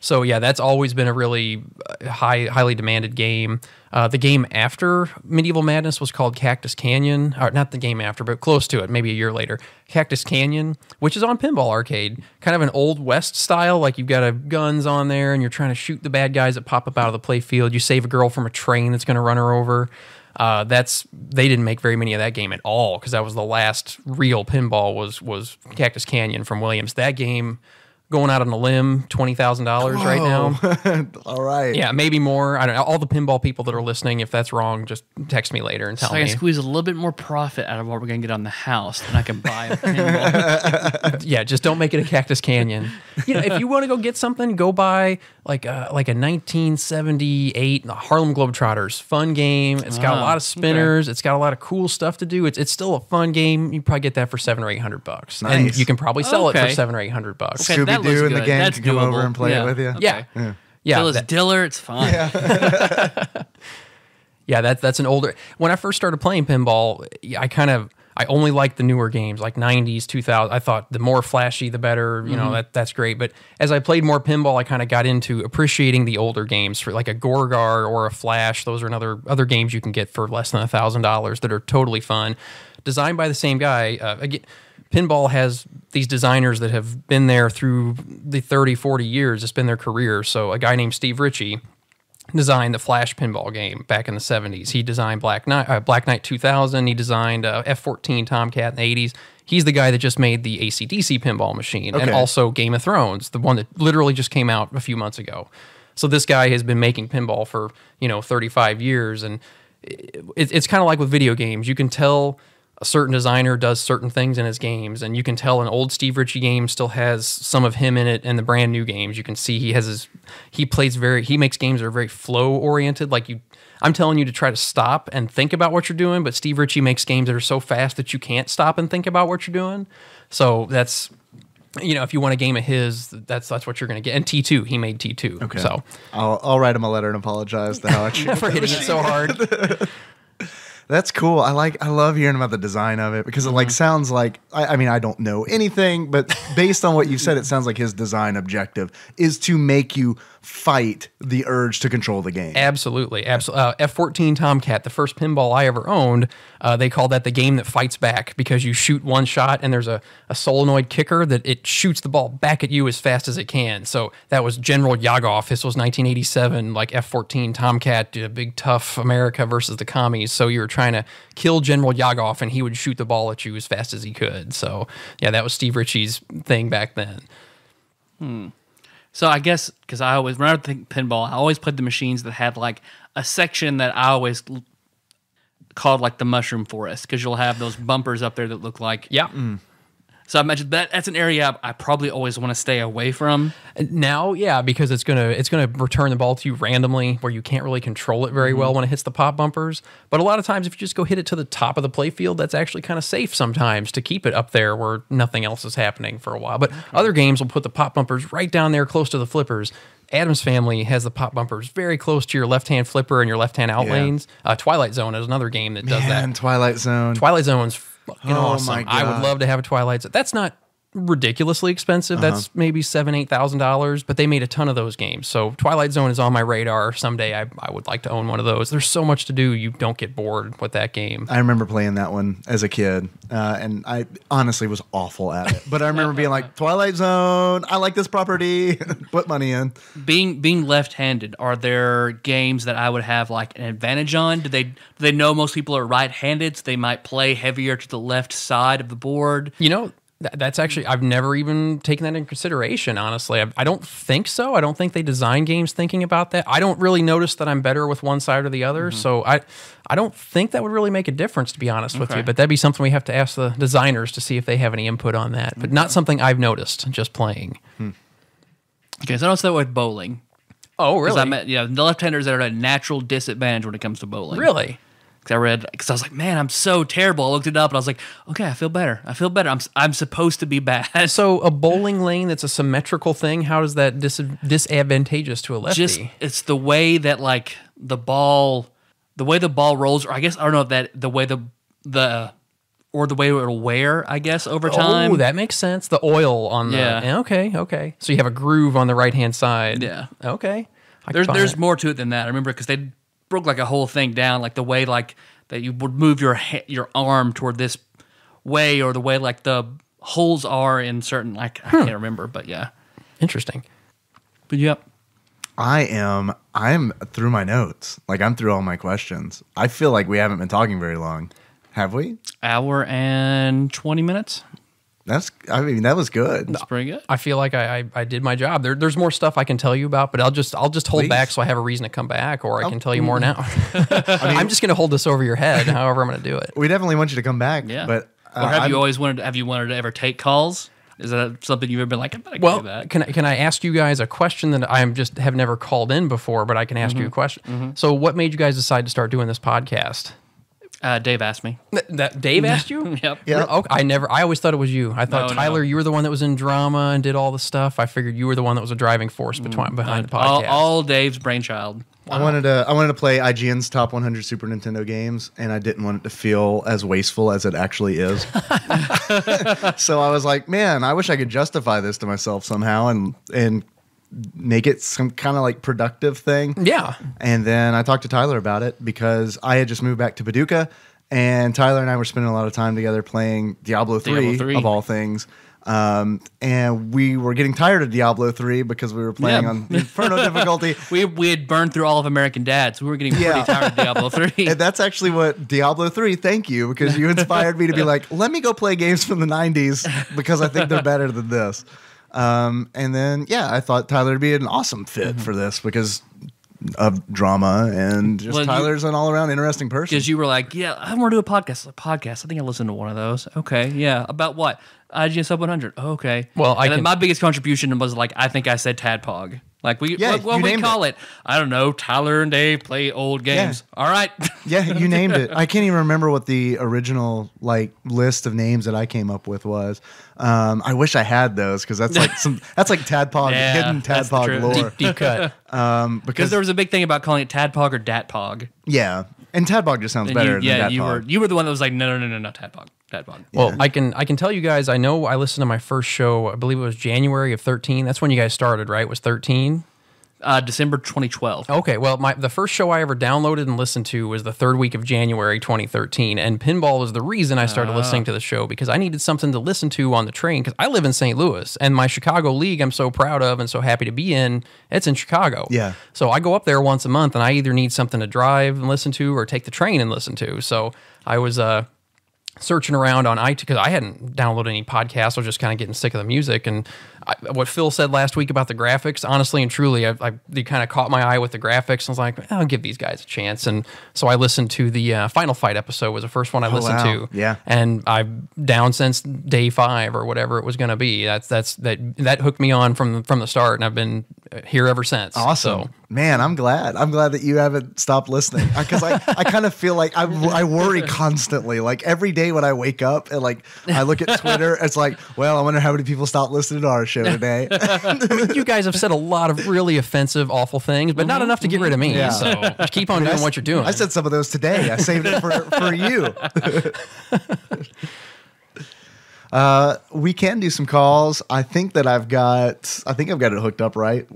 So yeah, that's always been a really highly demanded game. The game after Medieval Madness was called Cactus Canyon. Or not the game after, but close to it, maybe a year later. Cactus Canyon, which is on Pinball Arcade. Kind of an Old West style, like you've got guns on there and you're trying to shoot the bad guys that pop up out of the play field. You save a girl from a train that's going to run her over. They didn't make very many of that game at all, because that was the last real pinball was Cactus Canyon from Williams. That game, going out on a limb, $20,000 right now. All right. Yeah, maybe more. I don't know. All the pinball people that are listening, if that's wrong, just text me later and tell so I me. can squeeze a little bit more profit out of what we're going to get on the house than I can buy a pinball. Yeah, just don't make it a Cactus Canyon. You know, if you want to go get something, go buy like a 1978 Harlem Globetrotters. Fun game. It's got a lot of spinners. Okay. It's got a lot of cool stuff to do. It's still a fun game. You probably get that for $700 or $800. Nice. And you can probably sell it for $700 or $800. Okay, Scooby-Doo and the gang That's can come over doable. and play it with you. Okay. Yeah. Phyllis Diller, it's fine. Yeah, that's an older... When I first started playing pinball, I only liked the newer games, like 90s, 2000. I thought the more flashy, the better. You know, that's great. But as I played more pinball, I kind of got into appreciating the older games, for like a Gorgar or a Flash. Those are other games you can get for less than $1,000 that are totally fun. Designed by the same guy. Again, pinball has these designers that have been there through the 30, 40 years. It's been their career. So a guy named Steve Ritchie designed the Flash pinball game back in the 70s. He designed Black Knight 2000. He designed F-14 Tomcat in the 80s. He's the guy that just made the AC/DC pinball machine, and also Game of Thrones, the one that literally just came out a few months ago. So this guy has been making pinball for 35 years, and it's kind of like with video games. You can tell a certain designer does certain things in his games, and you can tell an old Steve Ritchie game still has some of him in it, and the brand new games you can see he makes games that are very flow oriented. Like I'm telling you to try to stop and think about what you're doing, but Steve Ritchie makes games that are so fast that you can't stop and think about what you're doing. So that's, if you want a game of his, that's what you're going to get. And T2, he made T2. Okay. So I'll write him a letter and apologize to how I for hitting it so hard. That's cool. I love hearing about the design of it because it sounds like I mean I don't know anything, but based on what you said, it sounds like his design objective is to make you fight the urge to control the game. Absolutely. F-14 Tomcat, the first pinball I ever owned, they call that the game that fights back because you shoot one shot and there's a solenoid kicker that it shoots the ball back at you as fast as it can. So that was General Yagov. This was 1987, like F-14 Tomcat, big tough America versus the commies. So you were trying to kill General Yagov and he would shoot the ball at you as fast as he could. So yeah, that was Steve Ritchie's thing back then. So I guess because when I think pinball, I always played the machines that had like a section that I always called like the mushroom forest because you'll have those bumpers up there that look like So I imagine that's an area I probably always want to stay away from. Now, yeah, because it's gonna return the ball to you randomly where you can't really control it very well when it hits the pop bumpers. But a lot of times if you just go hit it to the top of the play field, that's actually kind of safe sometimes to keep it up there where nothing else is happening for a while. But other games will put the pop bumpers right down there close to the flippers. Adam's Family has the pop bumpers very close to your left-hand flipper and your left-hand out lanes. Twilight Zone is another game that does that. Twilight Zone. Twilight Zone's fucking awesome. My God. I would love to have a Twilight Zone. That's not ridiculously expensive. That's maybe $7,000-$8,000, but they made a ton of those games. So Twilight Zone is on my radar. Someday I would like to own one of those. There's so much to do. You don't get bored with that game. I remember playing that one as a kid, and I honestly was awful at it. But I remember being like, Twilight Zone, I like this property. Put money in. Being left-handed, are there games that I would have like an advantage on? Do they know most people are right-handed, so they might play heavier to the left side of the board? That's actually, I've never even taken that into consideration, honestly. I don't think so. I don't think they design games thinking about that. I don't really notice that I'm better with one side or the other, so I don't think that would really make a difference, to be honest with you. But that'd be something we have to ask the designers to see if they have any input on that. But not something I've noticed just playing. Okay, so I noticed that with bowling. Oh, really? The left-handers are at a natural disadvantage when it comes to bowling. Really? Because I was like, man, I'm so terrible. I looked it up and I was like, okay, I feel better. I'm supposed to be bad. So a bowling lane that's a symmetrical thing, how is that disadvantageous to a lefty? It's the way that like the way the ball rolls, or I guess I don't know if that the way or the way it'll wear, I guess, over time. Oh, that makes sense. The oil on the okay. So you have a groove on the right hand side. Yeah. Okay. There's more to it than that. I remember because they broke like a whole thing down, like the way like that you would move your arm toward this way, or the way like the holes are in certain I can't remember, but yeah. Interesting. But yep. I'm through my notes. Like I'm through all my questions. I feel like we haven't been talking very long. Have we? Hour and 20 minutes. That was good. That's pretty good. I feel like I did my job. There's more stuff I can tell you about, but I'll just hold back so I have a reason to come back, or I can tell you more now. I'm just going to hold this over your head, however I'm going to do it. We definitely want you to come back. Yeah. But or have you wanted to ever take calls? Is that something you've ever been like, I better do that? Can I ask you guys a question that I have never called in before, but I can ask you a question. So what made you guys decide to start doing this podcast? Dave asked me. That Dave asked you? Yep. Okay. I always thought it was you. I thought, Tyler, you were the one that was in drama and did all the stuff. I figured you were the one that was a driving force behind the podcast. All Dave's brainchild. Wow. I wanted to play IGN's top 100 Super Nintendo games, and I didn't want it to feel as wasteful as it actually is. So I was like, man, I wish I could justify this to myself somehow and make it some kind of like productive thing. Yeah. And then I talked to Tyler about it because I had just moved back to Paducah, and Tyler and I were spending a lot of time together playing Diablo 3 of all things. And we were getting tired of Diablo 3 because we were playing on the Inferno difficulty. We had burned through all of American Dads. We were getting pretty tired of Diablo 3. And that's actually what Diablo 3, thank you, because you inspired me to be like, let me go play games from the 90s because I think they're better than this. And then, I thought Tyler would be an awesome fit for this because of drama, and just Well, Tyler's an all around interesting person. Because you were like, yeah, I want to do a podcast. A podcast. I think I listened to one of those. Okay, yeah. About what? IGN Sub 100. Oh, okay. Well, then my biggest contribution was like, I think I said TADPOG. Like what we call it? I don't know. Tyler and Dave play old games. Yeah. All right. Yeah, you named it. I can't even remember what the original list of names that I came up with was. I wish I had those because that's like TADPOG, hidden TADPOG lore. Deep cut. Because there was a big thing about calling it TADPOG or DATPOG. Yeah, and TADPOG just sounds better than DATPOG. You were the one that was like, no, TADPOG. Well, I can tell you guys, I know I listened to my first show, I believe it was January of 13. That's when you guys started, right? It was 13? December 2012. Okay, well, the first show I ever downloaded and listened to was the third week of January 2013, and Pinball was the reason I started listening to the show, because I needed something to listen to on the train, because I live in St. Louis, and my Chicago league I'm so proud of and so happy to be in, it's in Chicago. Yeah. So I go up there once a month, and I either need something to drive and listen to or take the train and listen to. So I was searching around on iTunes, because I hadn't downloaded any podcasts. I was just kind of getting sick of the music. And what Phil said last week about the graphics, honestly and truly, they kind of caught my eye with the graphics. I was like, I'll give these guys a chance. And so I listened to the Final Fight episode, was the first one I listened to. Yeah. And I'm down since day 5 or whatever it was going to be. That hooked me on from the start, and I've been here ever since. Awesome. So, man, I'm glad that you haven't stopped listening, because I kind of feel like I worry constantly. Like every day when I wake up and I look at Twitter, it's like, well, I wonder how many people stopped listening to our show today. You guys have said a lot of really offensive, awful things, but not enough to get rid of me. Yeah. So just keep on doing what you're doing. I said some of those today. I saved it for you. We can do some calls. I think I've got it hooked up right.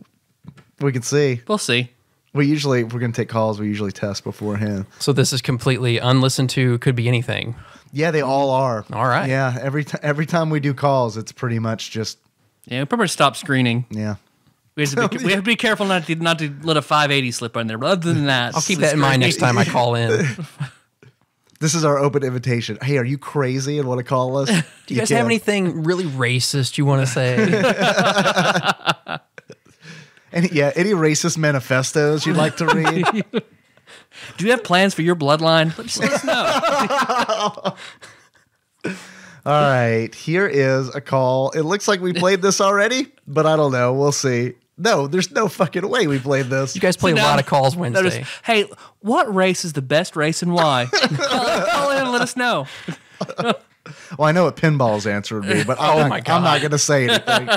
We can see. We'll see. If we're going to take calls, we usually test beforehand. So this is completely unlistened to, could be anything. Yeah, they all are. All right. Yeah, every time we do calls, it's pretty much just... Yeah, we probably stop screening. Yeah. We have to be careful not to let a 580 slip in there. But other than that... I'll keep that in mind next time I call in. This is our open invitation. Hey, are you crazy and want to call us? Do you guys have anything really racist you want to say? Any racist manifestos you'd like to read? Do you have plans for your bloodline? Just let us know. All right, here is a call. It looks like we played this already, but I don't know. We'll see. No, there's no fucking way we played this. You guys play a lot of calls Wednesday. Hey, what race is the best race and why? Call in and let us know. Well, I know what Pinball's answer would be, but I'm not going to say anything.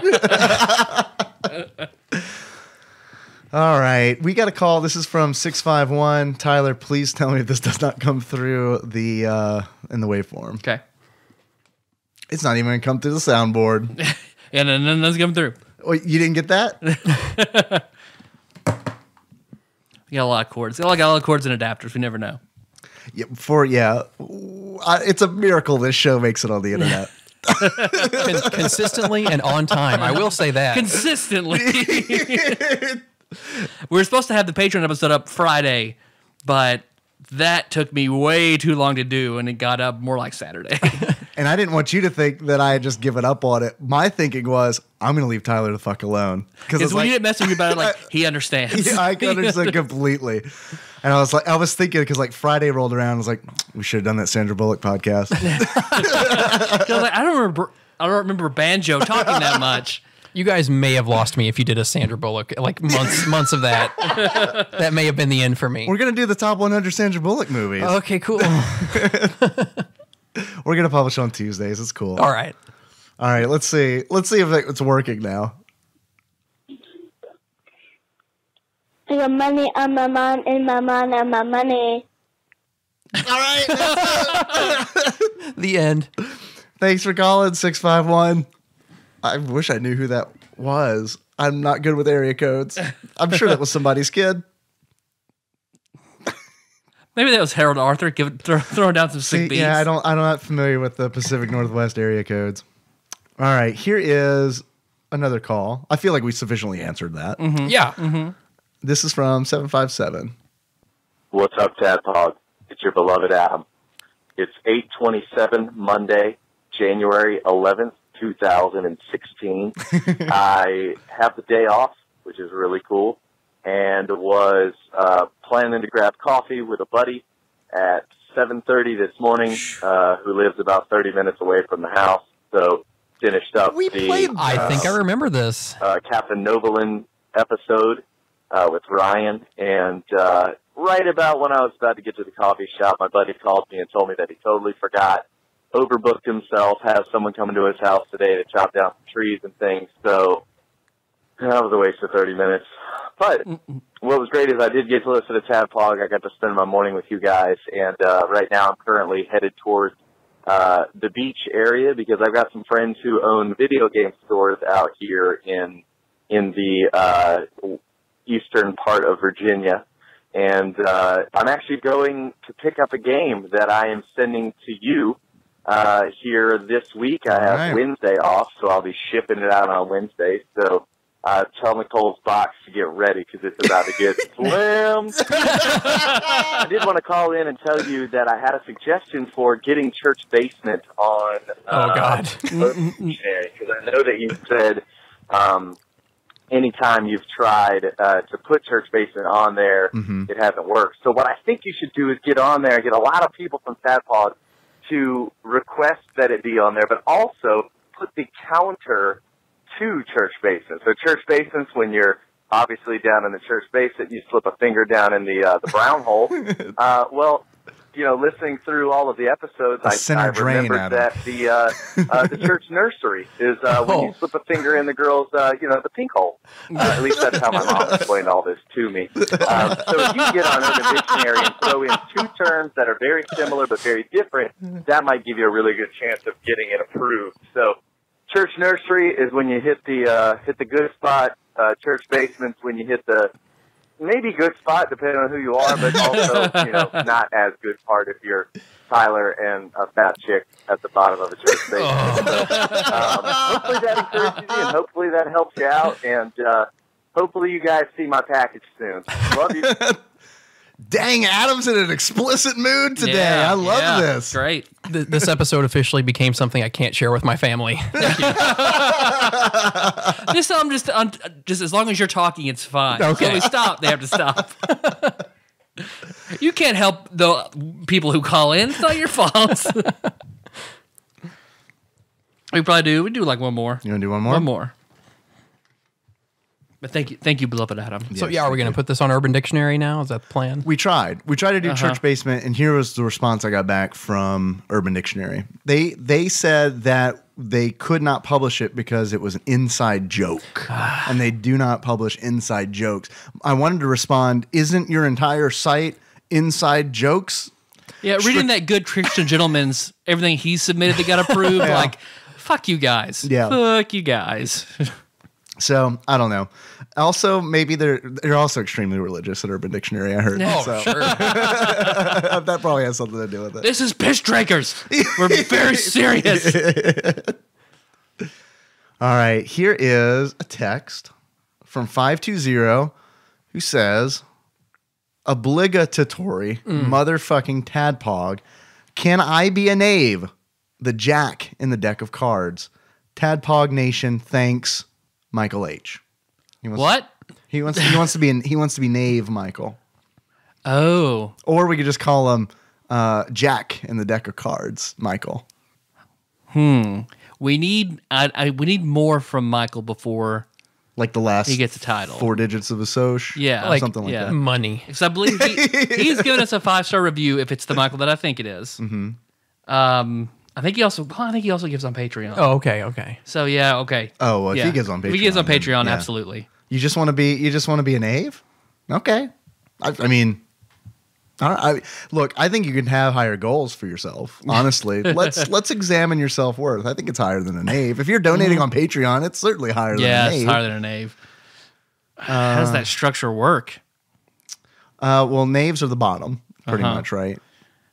All right, we got a call. This is from 651. Tyler, please tell me if this does not come through in the waveform. Okay. It's not even going to come through the soundboard. Yeah, none doesn't come through. Oh, you didn't get that? We got a lot of cords. We got a lot of cords and adapters. We never know. Yeah, it's a miracle this show makes it on the internet. Consistently and on time. I will say that. Consistently. We were supposed to have the Patreon episode up Friday, but that took me way too long to do, and it got up more like Saturday. And I didn't want you to think that I had just given up on it. My thinking was, I'm going to leave Tyler the fuck alone. Because when you didn't mess with me about it, he understands. Yeah, I understand completely. And I was thinking, because Friday rolled around, I was like, we should have done that Sandra Bullock podcast. I don't remember Banjo talking that much. You guys may have lost me if you did a Sandra Bullock, months of that. That may have been the end for me. We're going to do the top 100 Sandra Bullock movies. Okay, cool. We're going to publish on Tuesdays. It's cool. All right. Let's see if it's working now. I got money on my mind and my mind on my money. All right. The end. Thanks for calling, 651. I wish I knew who that was. I'm not good with area codes. I'm sure that was somebody's kid. Maybe that was Harold Arthur throwing down some sick beats. Yeah, I'm not familiar with the Pacific Northwest area codes. All right, here is another call. I feel like we sufficiently answered that. Mm-hmm. Yeah. Mm-hmm. This is from 757. What's up, TADPOG? It's your beloved Adam. It's 8/27 Monday, January 11th, 2016. I have the day off, which is really cool. and was planning to grab coffee with a buddy at 7:30 this morning, who lives about 30 minutes away from the house. So finished up I think I remember this. Captain Novolin episode with Ryan, and right about when I was about to get to the coffee shop, my buddy called me and told me that he totally forgot, overbooked himself, has someone coming to his house today to chop down some trees and things. So that was a waste of 30 minutes. But what was great is I did get to listen to TADPOG. I got to spend my morning with you guys, and right now I'm currently headed towards the beach area because I've got some friends who own video game stores out here in the eastern part of Virginia. And I'm actually going to pick up a game that I am sending to you here this week. I have Wednesday off, so I'll be shipping it out on Wednesday. So tell Nicole's box to get ready because it's about to get slammed. I did want to call in and tell you that I had a suggestion for getting Church Basement on Dictionary, because I know that you said anytime you've tried to put Church Basement on there, it hasn't worked. So what I think you should do is get on there and get a lot of people from TADPOG to request that it be on there, but also put the counter to Church Basement. So Church Basements, when you're obviously down in the church basement, you slip a finger down in the brown hole. Well, you know, listening through all of the episodes, I remembered that the church nursery is when you slip a finger in the girl's, the pink hole. At least that's how my mom explained all this to me. So if you get on Urban Dictionary and throw in two terms that are very similar but very different, that might give you a really good chance of getting it approved. So church nursery is when you hit the good spot. Church basements when you hit the maybe good spot, depending on who you are, but also, not as good part if you're Tyler and a fat chick at the bottom of a church basement. So, hopefully that encourages you, and hopefully that helps you out, and hopefully you guys see my package soon. Love you. Dang, Adam's in an explicit mood today. Yeah, I love this. Great. This episode officially became something I can't share with my family. Just as long as you're talking, it's fine. Okay. So we stop. They have to stop. You can't help the people who call in. It's not your fault. We probably do. We do like one more. You want to do one more? One more. But thank you, beloved Adam. So are we going to put this on Urban Dictionary now? Is that the plan? We tried to do Church Basement, and here was the response I got back from Urban Dictionary. They said that they could not publish it because it was an inside joke, and they do not publish inside jokes. I wanted to respond, isn't your entire site inside jokes? Yeah, reading that good Christian gentleman's everything he submitted that got approved, like, fuck you guys. Yeah. Fuck you guys. So I don't know. Also, maybe they're also extremely religious at Urban Dictionary. I heard. Oh, so. sure. That probably has something to do with it. This is piss drinkers. We're very serious. All right, here is a text from 520 who says, obligatory motherfucking tadpog. Can I be a knave? The jack in the deck of cards. Tadpog Nation, thanks. Michael H. He wants to be knave Michael. Oh. Or we could just call him Jack in the deck of cards, Michael. We need more from Michael before like the last he gets a title. 4 digits of a soch. Yeah. Something like that. Money. Because I believe he's given us a 5-star review if it's the Michael that I think it is. Mm-hmm. I think he also gives on Patreon. Oh, okay. So yeah, okay. Oh, well, yeah. if he gives on Patreon. If he gives on Patreon, yeah. absolutely. You just want to be a knave? Okay. I mean, look, I think you can have higher goals for yourself. Honestly, let's examine your self-worth. I think it's higher than a knave. If you're donating on Patreon, it's certainly higher than a knave. Yeah, it's higher than a knave. How does that structure work? Well, knaves are the bottom, pretty much, right?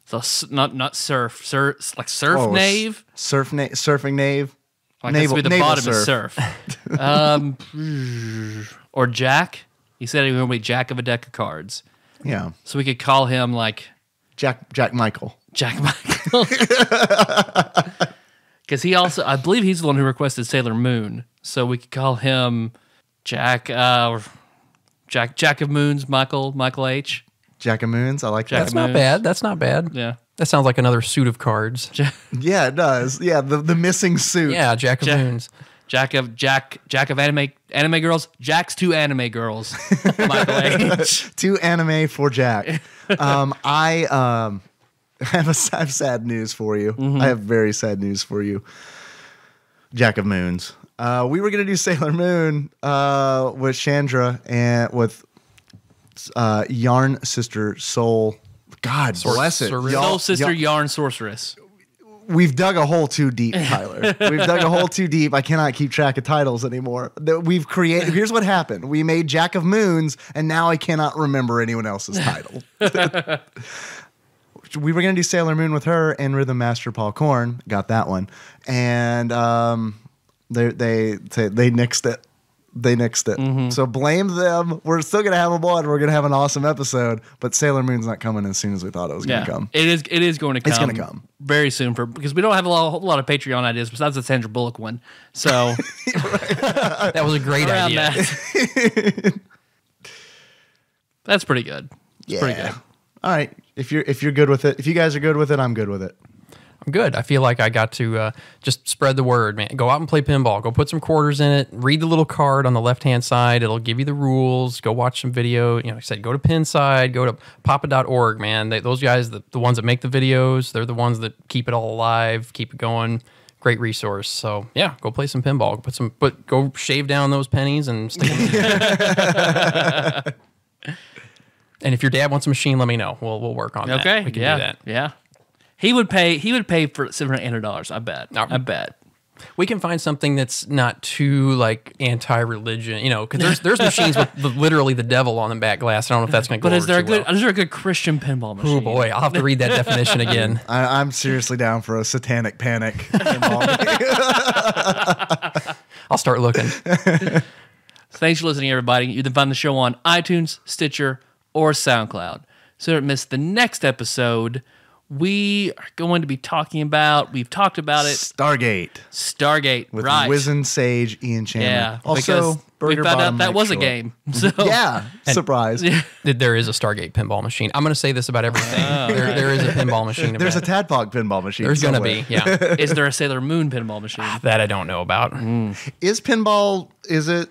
So not surf, like surf knave? Surfing knave. Like that's be the bottom is surf. Or Jack. He said he would be Jack of a deck of cards. Yeah. So we could call him like Jack Michael. Jack Michael. Because he also, I believe he's the one who requested Sailor Moon. So we could call him Jack Jack of Moons, Michael H. Jack of Moons. I like that. That's not bad. That's not bad. Yeah. That sounds like another suit of cards. Yeah, it does. Yeah, the missing suit. Yeah, Jack of Moons. Jack of anime girls. Jack's 2 anime girls. Michael H. 2 anime for Jack. I have sad news for you. I have very sad news for you. Jack of Moons. We were gonna do Sailor Moon with Chandra and with Yarn Sister Soul. God bless it. Soul Sister Yarn Sorceress. We've dug a hole too deep, Tyler. We've dug a hole too deep. I cannot keep track of titles anymore. We've created. Here's what happened. We made Jack of Moons, and now I cannot remember anyone else's title. We were going to do Sailor Moon with her and Rhythm Master Paul Korn. Got that one. And they nixed it. They nixed it. So blame them. We're still going to have a ball and we're going to have an awesome episode, but Sailor Moon's not coming as soon as we thought it was going to come. It is going to come. It's going to come very soon because we don't have a whole lot of Patreon ideas besides the Sandra Bullock one. So that was a great idea. That's pretty good. It's pretty good. All right. If you're good with it, if you guys are good with it, I'm good with it. I'm good. I feel like I got to just spread the word, man. Go out and play pinball. Go put some quarters in it. Read the little card on the left-hand side. It'll give you the rules. Go watch some video. Like I said, go to Pinside. Go to papa.org, man. Those guys, the ones that make the videos, they're the ones that keep it all alive, keep it going. Great resource. So, yeah, go play some pinball. Go shave down those pennies and stick them in. And if your dad wants a machine, let me know. We'll work on that. Okay. We can do that. Yeah. He would pay for $700. I bet. I bet. We can find something that's not too like anti-religion, because there's machines with literally the devil on the back glass. I don't know if that's going to go. But is there a good Christian pinball machine? Oh boy, I'll have to read that definition again. I'm seriously down for a satanic panic pinball. I'll start looking. Thanks for listening, everybody. You can find the show on iTunes, Stitcher, or SoundCloud. So don't miss the next episode. We are going to be talking about, we've talked about it. Stargate, with right. Wizened Sage Ian Chandler. Yeah, also, we found out that was a Short. game. So Yeah, surprise. There is a Stargate pinball machine. I'm going to say this about everything. There is a pinball machine. There's a TADPOG pinball machine. There's going to be, yeah. Is there a Sailor Moon pinball machine? That I don't know about. Is pinball, is it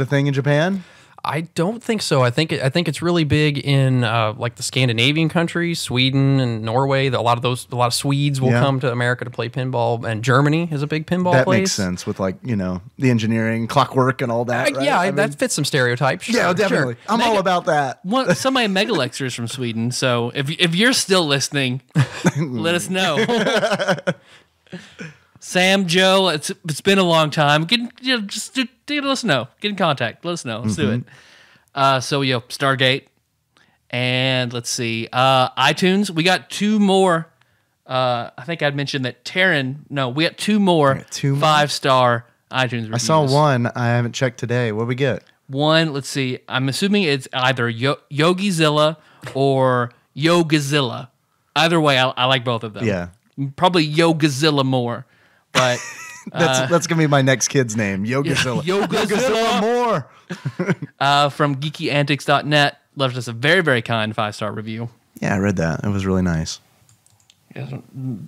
a thing in Japan? I don't think so. I think it's really big in like the Scandinavian countries, Sweden and Norway. A lot of Swedes will come to America to play pinball, and Germany is a big pinball place. That makes sense with the engineering, clockwork, and all that. Right? Yeah, that fits some stereotypes. Sure, yeah, definitely. Sure. I'm all about that. Some of my Megalexers from Sweden. So if you're still listening, let us know. Sam, Joe, it's been a long time. Just let us know. Get in contact. Let us know. Let's do it. Stargate, and let's see, iTunes. We got 2 more. I think I'd mentioned that Taryn. No, we got 2 more 5-star iTunes reviews. I saw one. I haven't checked today. What did we get? One. Let's see. I'm assuming it's either Yogizilla or Yogazilla. Either way, I like both of them. Yeah, probably Yogazilla more. But that's gonna be my next kid's name, Yogazilla. Yogazilla more. From geekyantics.net left us a very, very kind 5-star review. Yeah, I read that. It was really nice.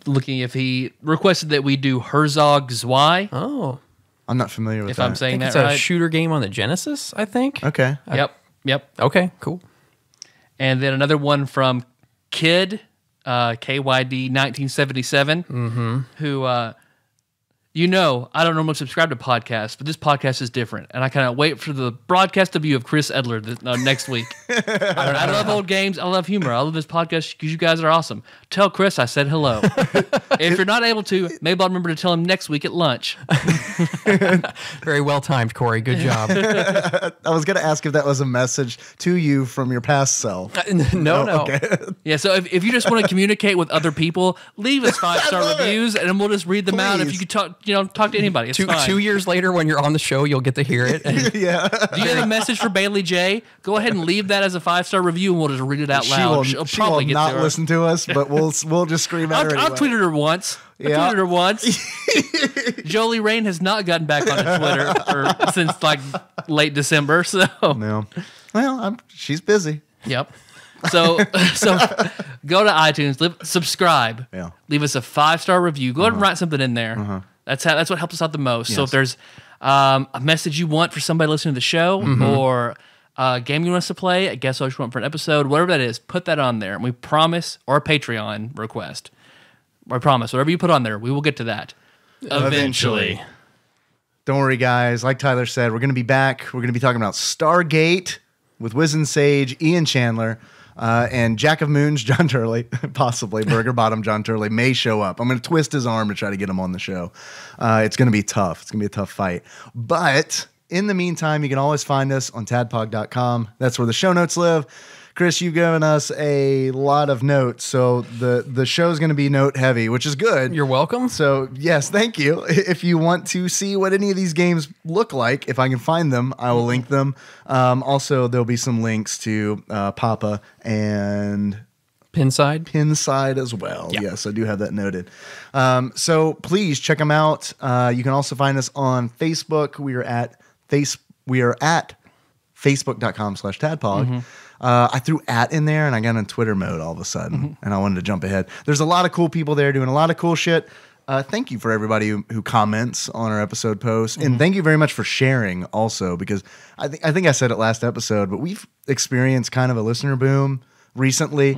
Looking if he requested that we do Herzog Zwei. Oh, I'm not familiar with if that. I'm saying that it's right. a shooter game on the Genesis, I think. Okay. Yep. Okay, cool. And then another one from Kid, KYD 1977, who. I don't normally subscribe to podcasts, but this podcast is different. And I kind of wait for the broadcast debut of Chris Edler next week. I love old games. I love humor. I love this podcast because you guys are awesome. Tell Chris I said hello. If you're not able to, maybe I'll remember to tell him next week at lunch. Very well timed, Corey. Good job. I was going to ask if that was a message to you from your past self. No. Okay. Yeah, so if you just want to communicate with other people, leave us 5-star reviews, and then we'll just read them out. If you could talk to anybody. It's fine. 2 years later, when you're on the show, you'll get to hear it. Yeah. Do you have a message for Bailey J? Go ahead and leave that as a 5-star review, and we'll just read it out loud. She will not listen to us, but we'll just scream at her anyway. I've tweeted her once. Jolie Rain has not gotten back onto Twitter since like late December. So no. Well, she's busy. Yep. So go to iTunes, subscribe, leave us a 5-star review. Go ahead and write something in there. That's what helps us out the most. Yes. So if there's a message you want for somebody listening to the show, or a game you want us to play, a guest host you want for an episode, whatever that is, put that on there. And we promise, or a Patreon request, I promise, whatever you put on there, we will get to that eventually. Don't worry, guys. Like Tyler said, we're going to be back. We're going to be talking about Stargate with Wiz and Sage, Ian Chandler, and Jack of Moons, John Turley, possibly Burger Bottom John Turley may show up. I'm going to twist his arm to try to get him on the show. It's going to be tough. It's going to be a tough fight. But in the meantime, you can always find us on tadpog.com. That's where the show notes live. Chris, you've given us a lot of notes, so the show's going to be note heavy, which is good. You're welcome. So, yes, thank you. If you want to see what any of these games look like, if I can find them, I will link them. Also, there'll be some links to Papa and Pinside as well. Yeah. Yes, I do have that noted. So please check them out. You can also find us on Facebook. We are at facebook.com/tadpog. I threw @ in there and I got in Twitter mode all of a sudden and I wanted to jump ahead. There's a lot of cool people there doing a lot of cool shit. Thank you for everybody who comments on our episode posts. And thank you very much for sharing also, because I think I said it last episode, but we've experienced kind of a listener boom recently,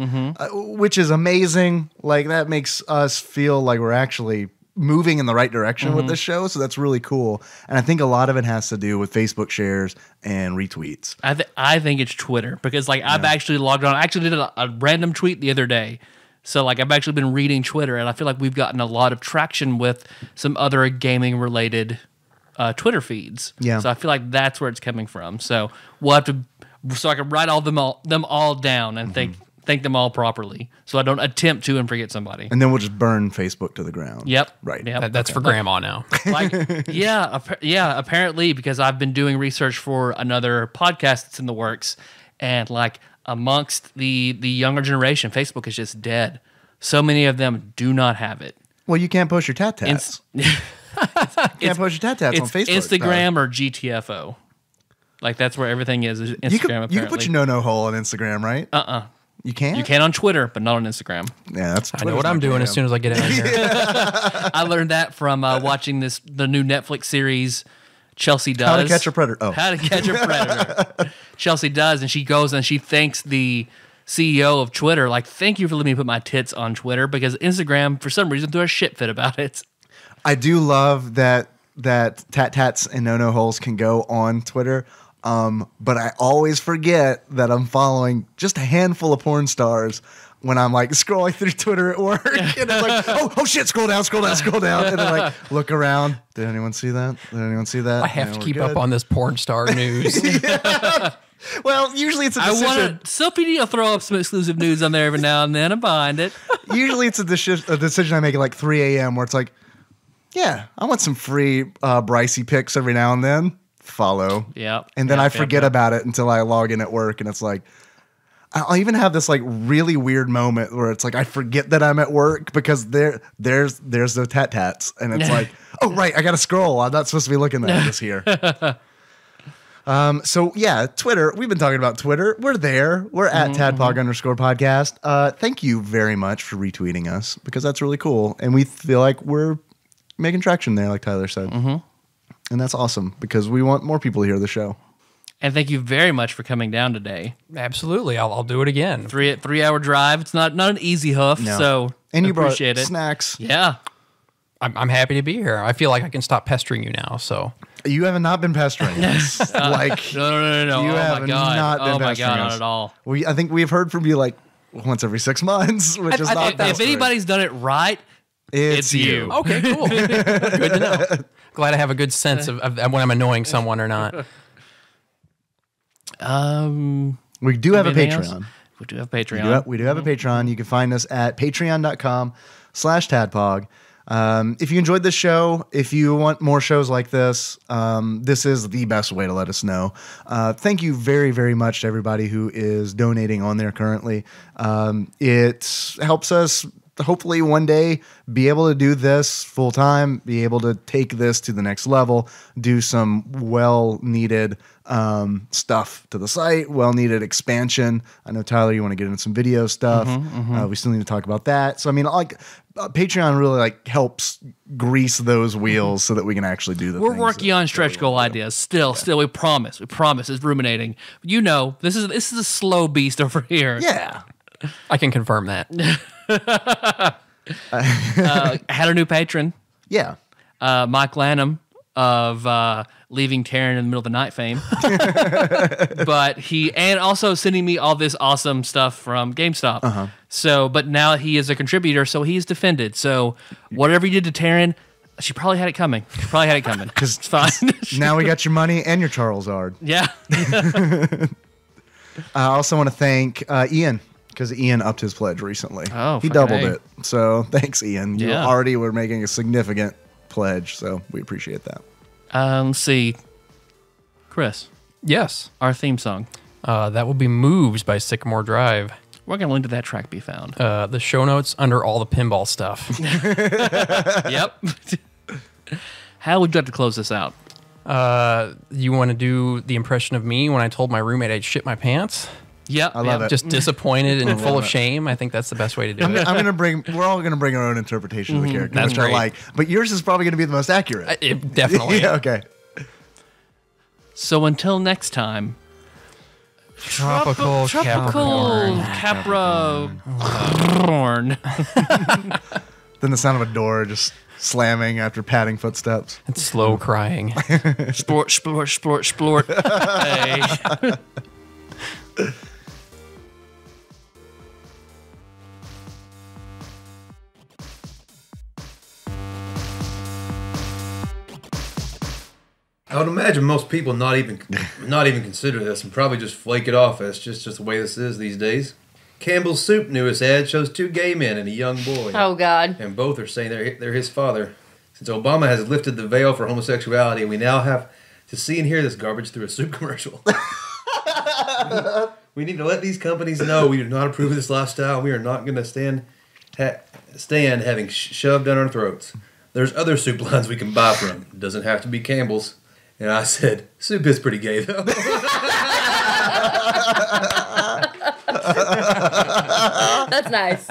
which is amazing. Like, that makes us feel like we're actually moving in the right direction with this show, so that's really cool. And I think a lot of it has to do with Facebook shares and retweets. I think it's Twitter, because I've actually logged on. I actually did a random tweet the other day, so I've actually been reading Twitter, and I feel like we've gotten a lot of traction with some other gaming related Twitter feeds. Yeah, so I feel like that's where it's coming from. So we'll have to, so I can write them all down and thank them all properly, so I don't attempt to and forget somebody. And then we'll just burn Facebook to the ground. Yep. Right. Yep. That's for Grandma now. Apparently, because I've been doing research for another podcast that's in the works, and amongst the younger generation, Facebook is just dead. So many of them do not have it. Well, you can't post your tat-tats. You can't post your tat-tats on Facebook. Instagram or GTFO. That's where everything is Instagram, apparently. You can put your no hole on Instagram, right? You can? You can on Twitter, but not on Instagram. Yeah, I know what I'm doing as soon as I get out here. I learned that from watching the new Netflix series, Chelsea Does. How to Catch a Predator. Oh. How to Catch a Predator. Chelsea Does, and she goes and she thanks the CEO of Twitter, thank you for letting me put my tits on Twitter, because Instagram, for some reason, threw a shit fit about it. I do love that tat-tats and no holes can go on Twitter. But I always forget that I'm following just a handful of porn stars when I'm scrolling through Twitter at work, and it's oh shit, scroll down, and then look around. Did anyone see that? I have to keep up on this porn star news. Yeah. Well, usually it's a decision. Sophie will throw up some exclusive news on there every now and then. I'm behind it. Usually it's a decision I make at 3 a.m. where it's yeah, I want some free Brycey pics every now and then. Follow. Yeah. And then I forget about it until I log in at work, and it's I'll even have this really weird moment where it's I forget that I'm at work because there's the tat-tats, and it's oh right, I gotta scroll. I'm not supposed to be looking at this here. So yeah, Twitter. We've been talking about Twitter. We're there. We're at @tadpog_podcast. Thank you very much for retweeting us, because that's really cool, and we feel like we're making traction there, like Tyler said. And that's awesome, because we want more people to hear the show. And thank you very much for coming down today. Absolutely. I'll do it again. 3-hour drive. It's not an easy hoof, so and you appreciate brought it. Snacks. Yeah. I'm happy to be here. I feel like I can stop pestering you now, so. You have not been pestering us. No. You have not been pestering us. Not at all. I think we've heard from you once every 6 months, which is not that. If anybody's done it right, it's you. Okay, cool. Good to know. Glad I have a good sense of when I'm annoying someone or not. We do have a Patreon. Else? We do have Patreon. We do have a Patreon. You can find us at patreon.com/tadpog. If you enjoyed this show, if you want more shows like this, this is the best way to let us know. Thank you very, very much to everybody who is donating on there currently. It helps us hopefully one day be able to do this full time, be able to take this to the next level, do some well-needed stuff to the site, well-needed expansion. I know, Tyler, you want to get into some video stuff. We still need to talk about that. So, I mean, like Patreon really like helps grease those wheels so that we can actually do the We're things working on stretch goal ideas. Still, we promise. It's ruminating. You know, this is a slow beast over here. Yeah. I can confirm that. Had a new patron, Yeah. Mike Lanham of Leaving Taryn in the Middle of the Night fame. But and also sending me all this awesome stuff from GameStop. So, but now he is a contributor, so he's defended. So whatever you did to Taryn, she probably had it coming. It's fine. Now we got your money and your Charizard. Yeah. I also want to thank Ian, because Ian upped his pledge recently. Oh, he fucking doubled A. it. So thanks, Ian. You Yeah. already were making a significant pledge, so we appreciate that. Let's see. Chris, Yes. our theme song. That will be Moves by Sycamore Drive. Where can a link to that track be found? The show notes under all the pinball stuff. Yep. How would you like to close this out? You want to do the impression of me when I told my roommate I'd shit my pants? Yep. I love it. Just disappointed and full of shame. I think that's the best way to do it. I'm gonna bring. We're all gonna bring our own interpretation of the character, That's which I great. like. But yours is probably gonna be the most accurate. It definitely. Yeah. Okay. So until next time. Tropical Capricorn. Capricorn. Then the sound of a door just slamming after padding footsteps. And slow crying. Splort. Hey. I would imagine most people not even consider this and probably just flake it off as just the way this is these days. Campbell's Soup newest ad shows two gay men and a young boy. Oh, God. And both are saying they're his father. Since Obama has lifted the veil for homosexuality, we now have to see and hear this garbage through a soup commercial. We need to let these companies know we do not approve of this lifestyle. We are not going to stand having shoved down our throats. There's other soup lines we can buy from. It doesn't have to be Campbell's. And I said, soup is pretty gay, though. That's nice.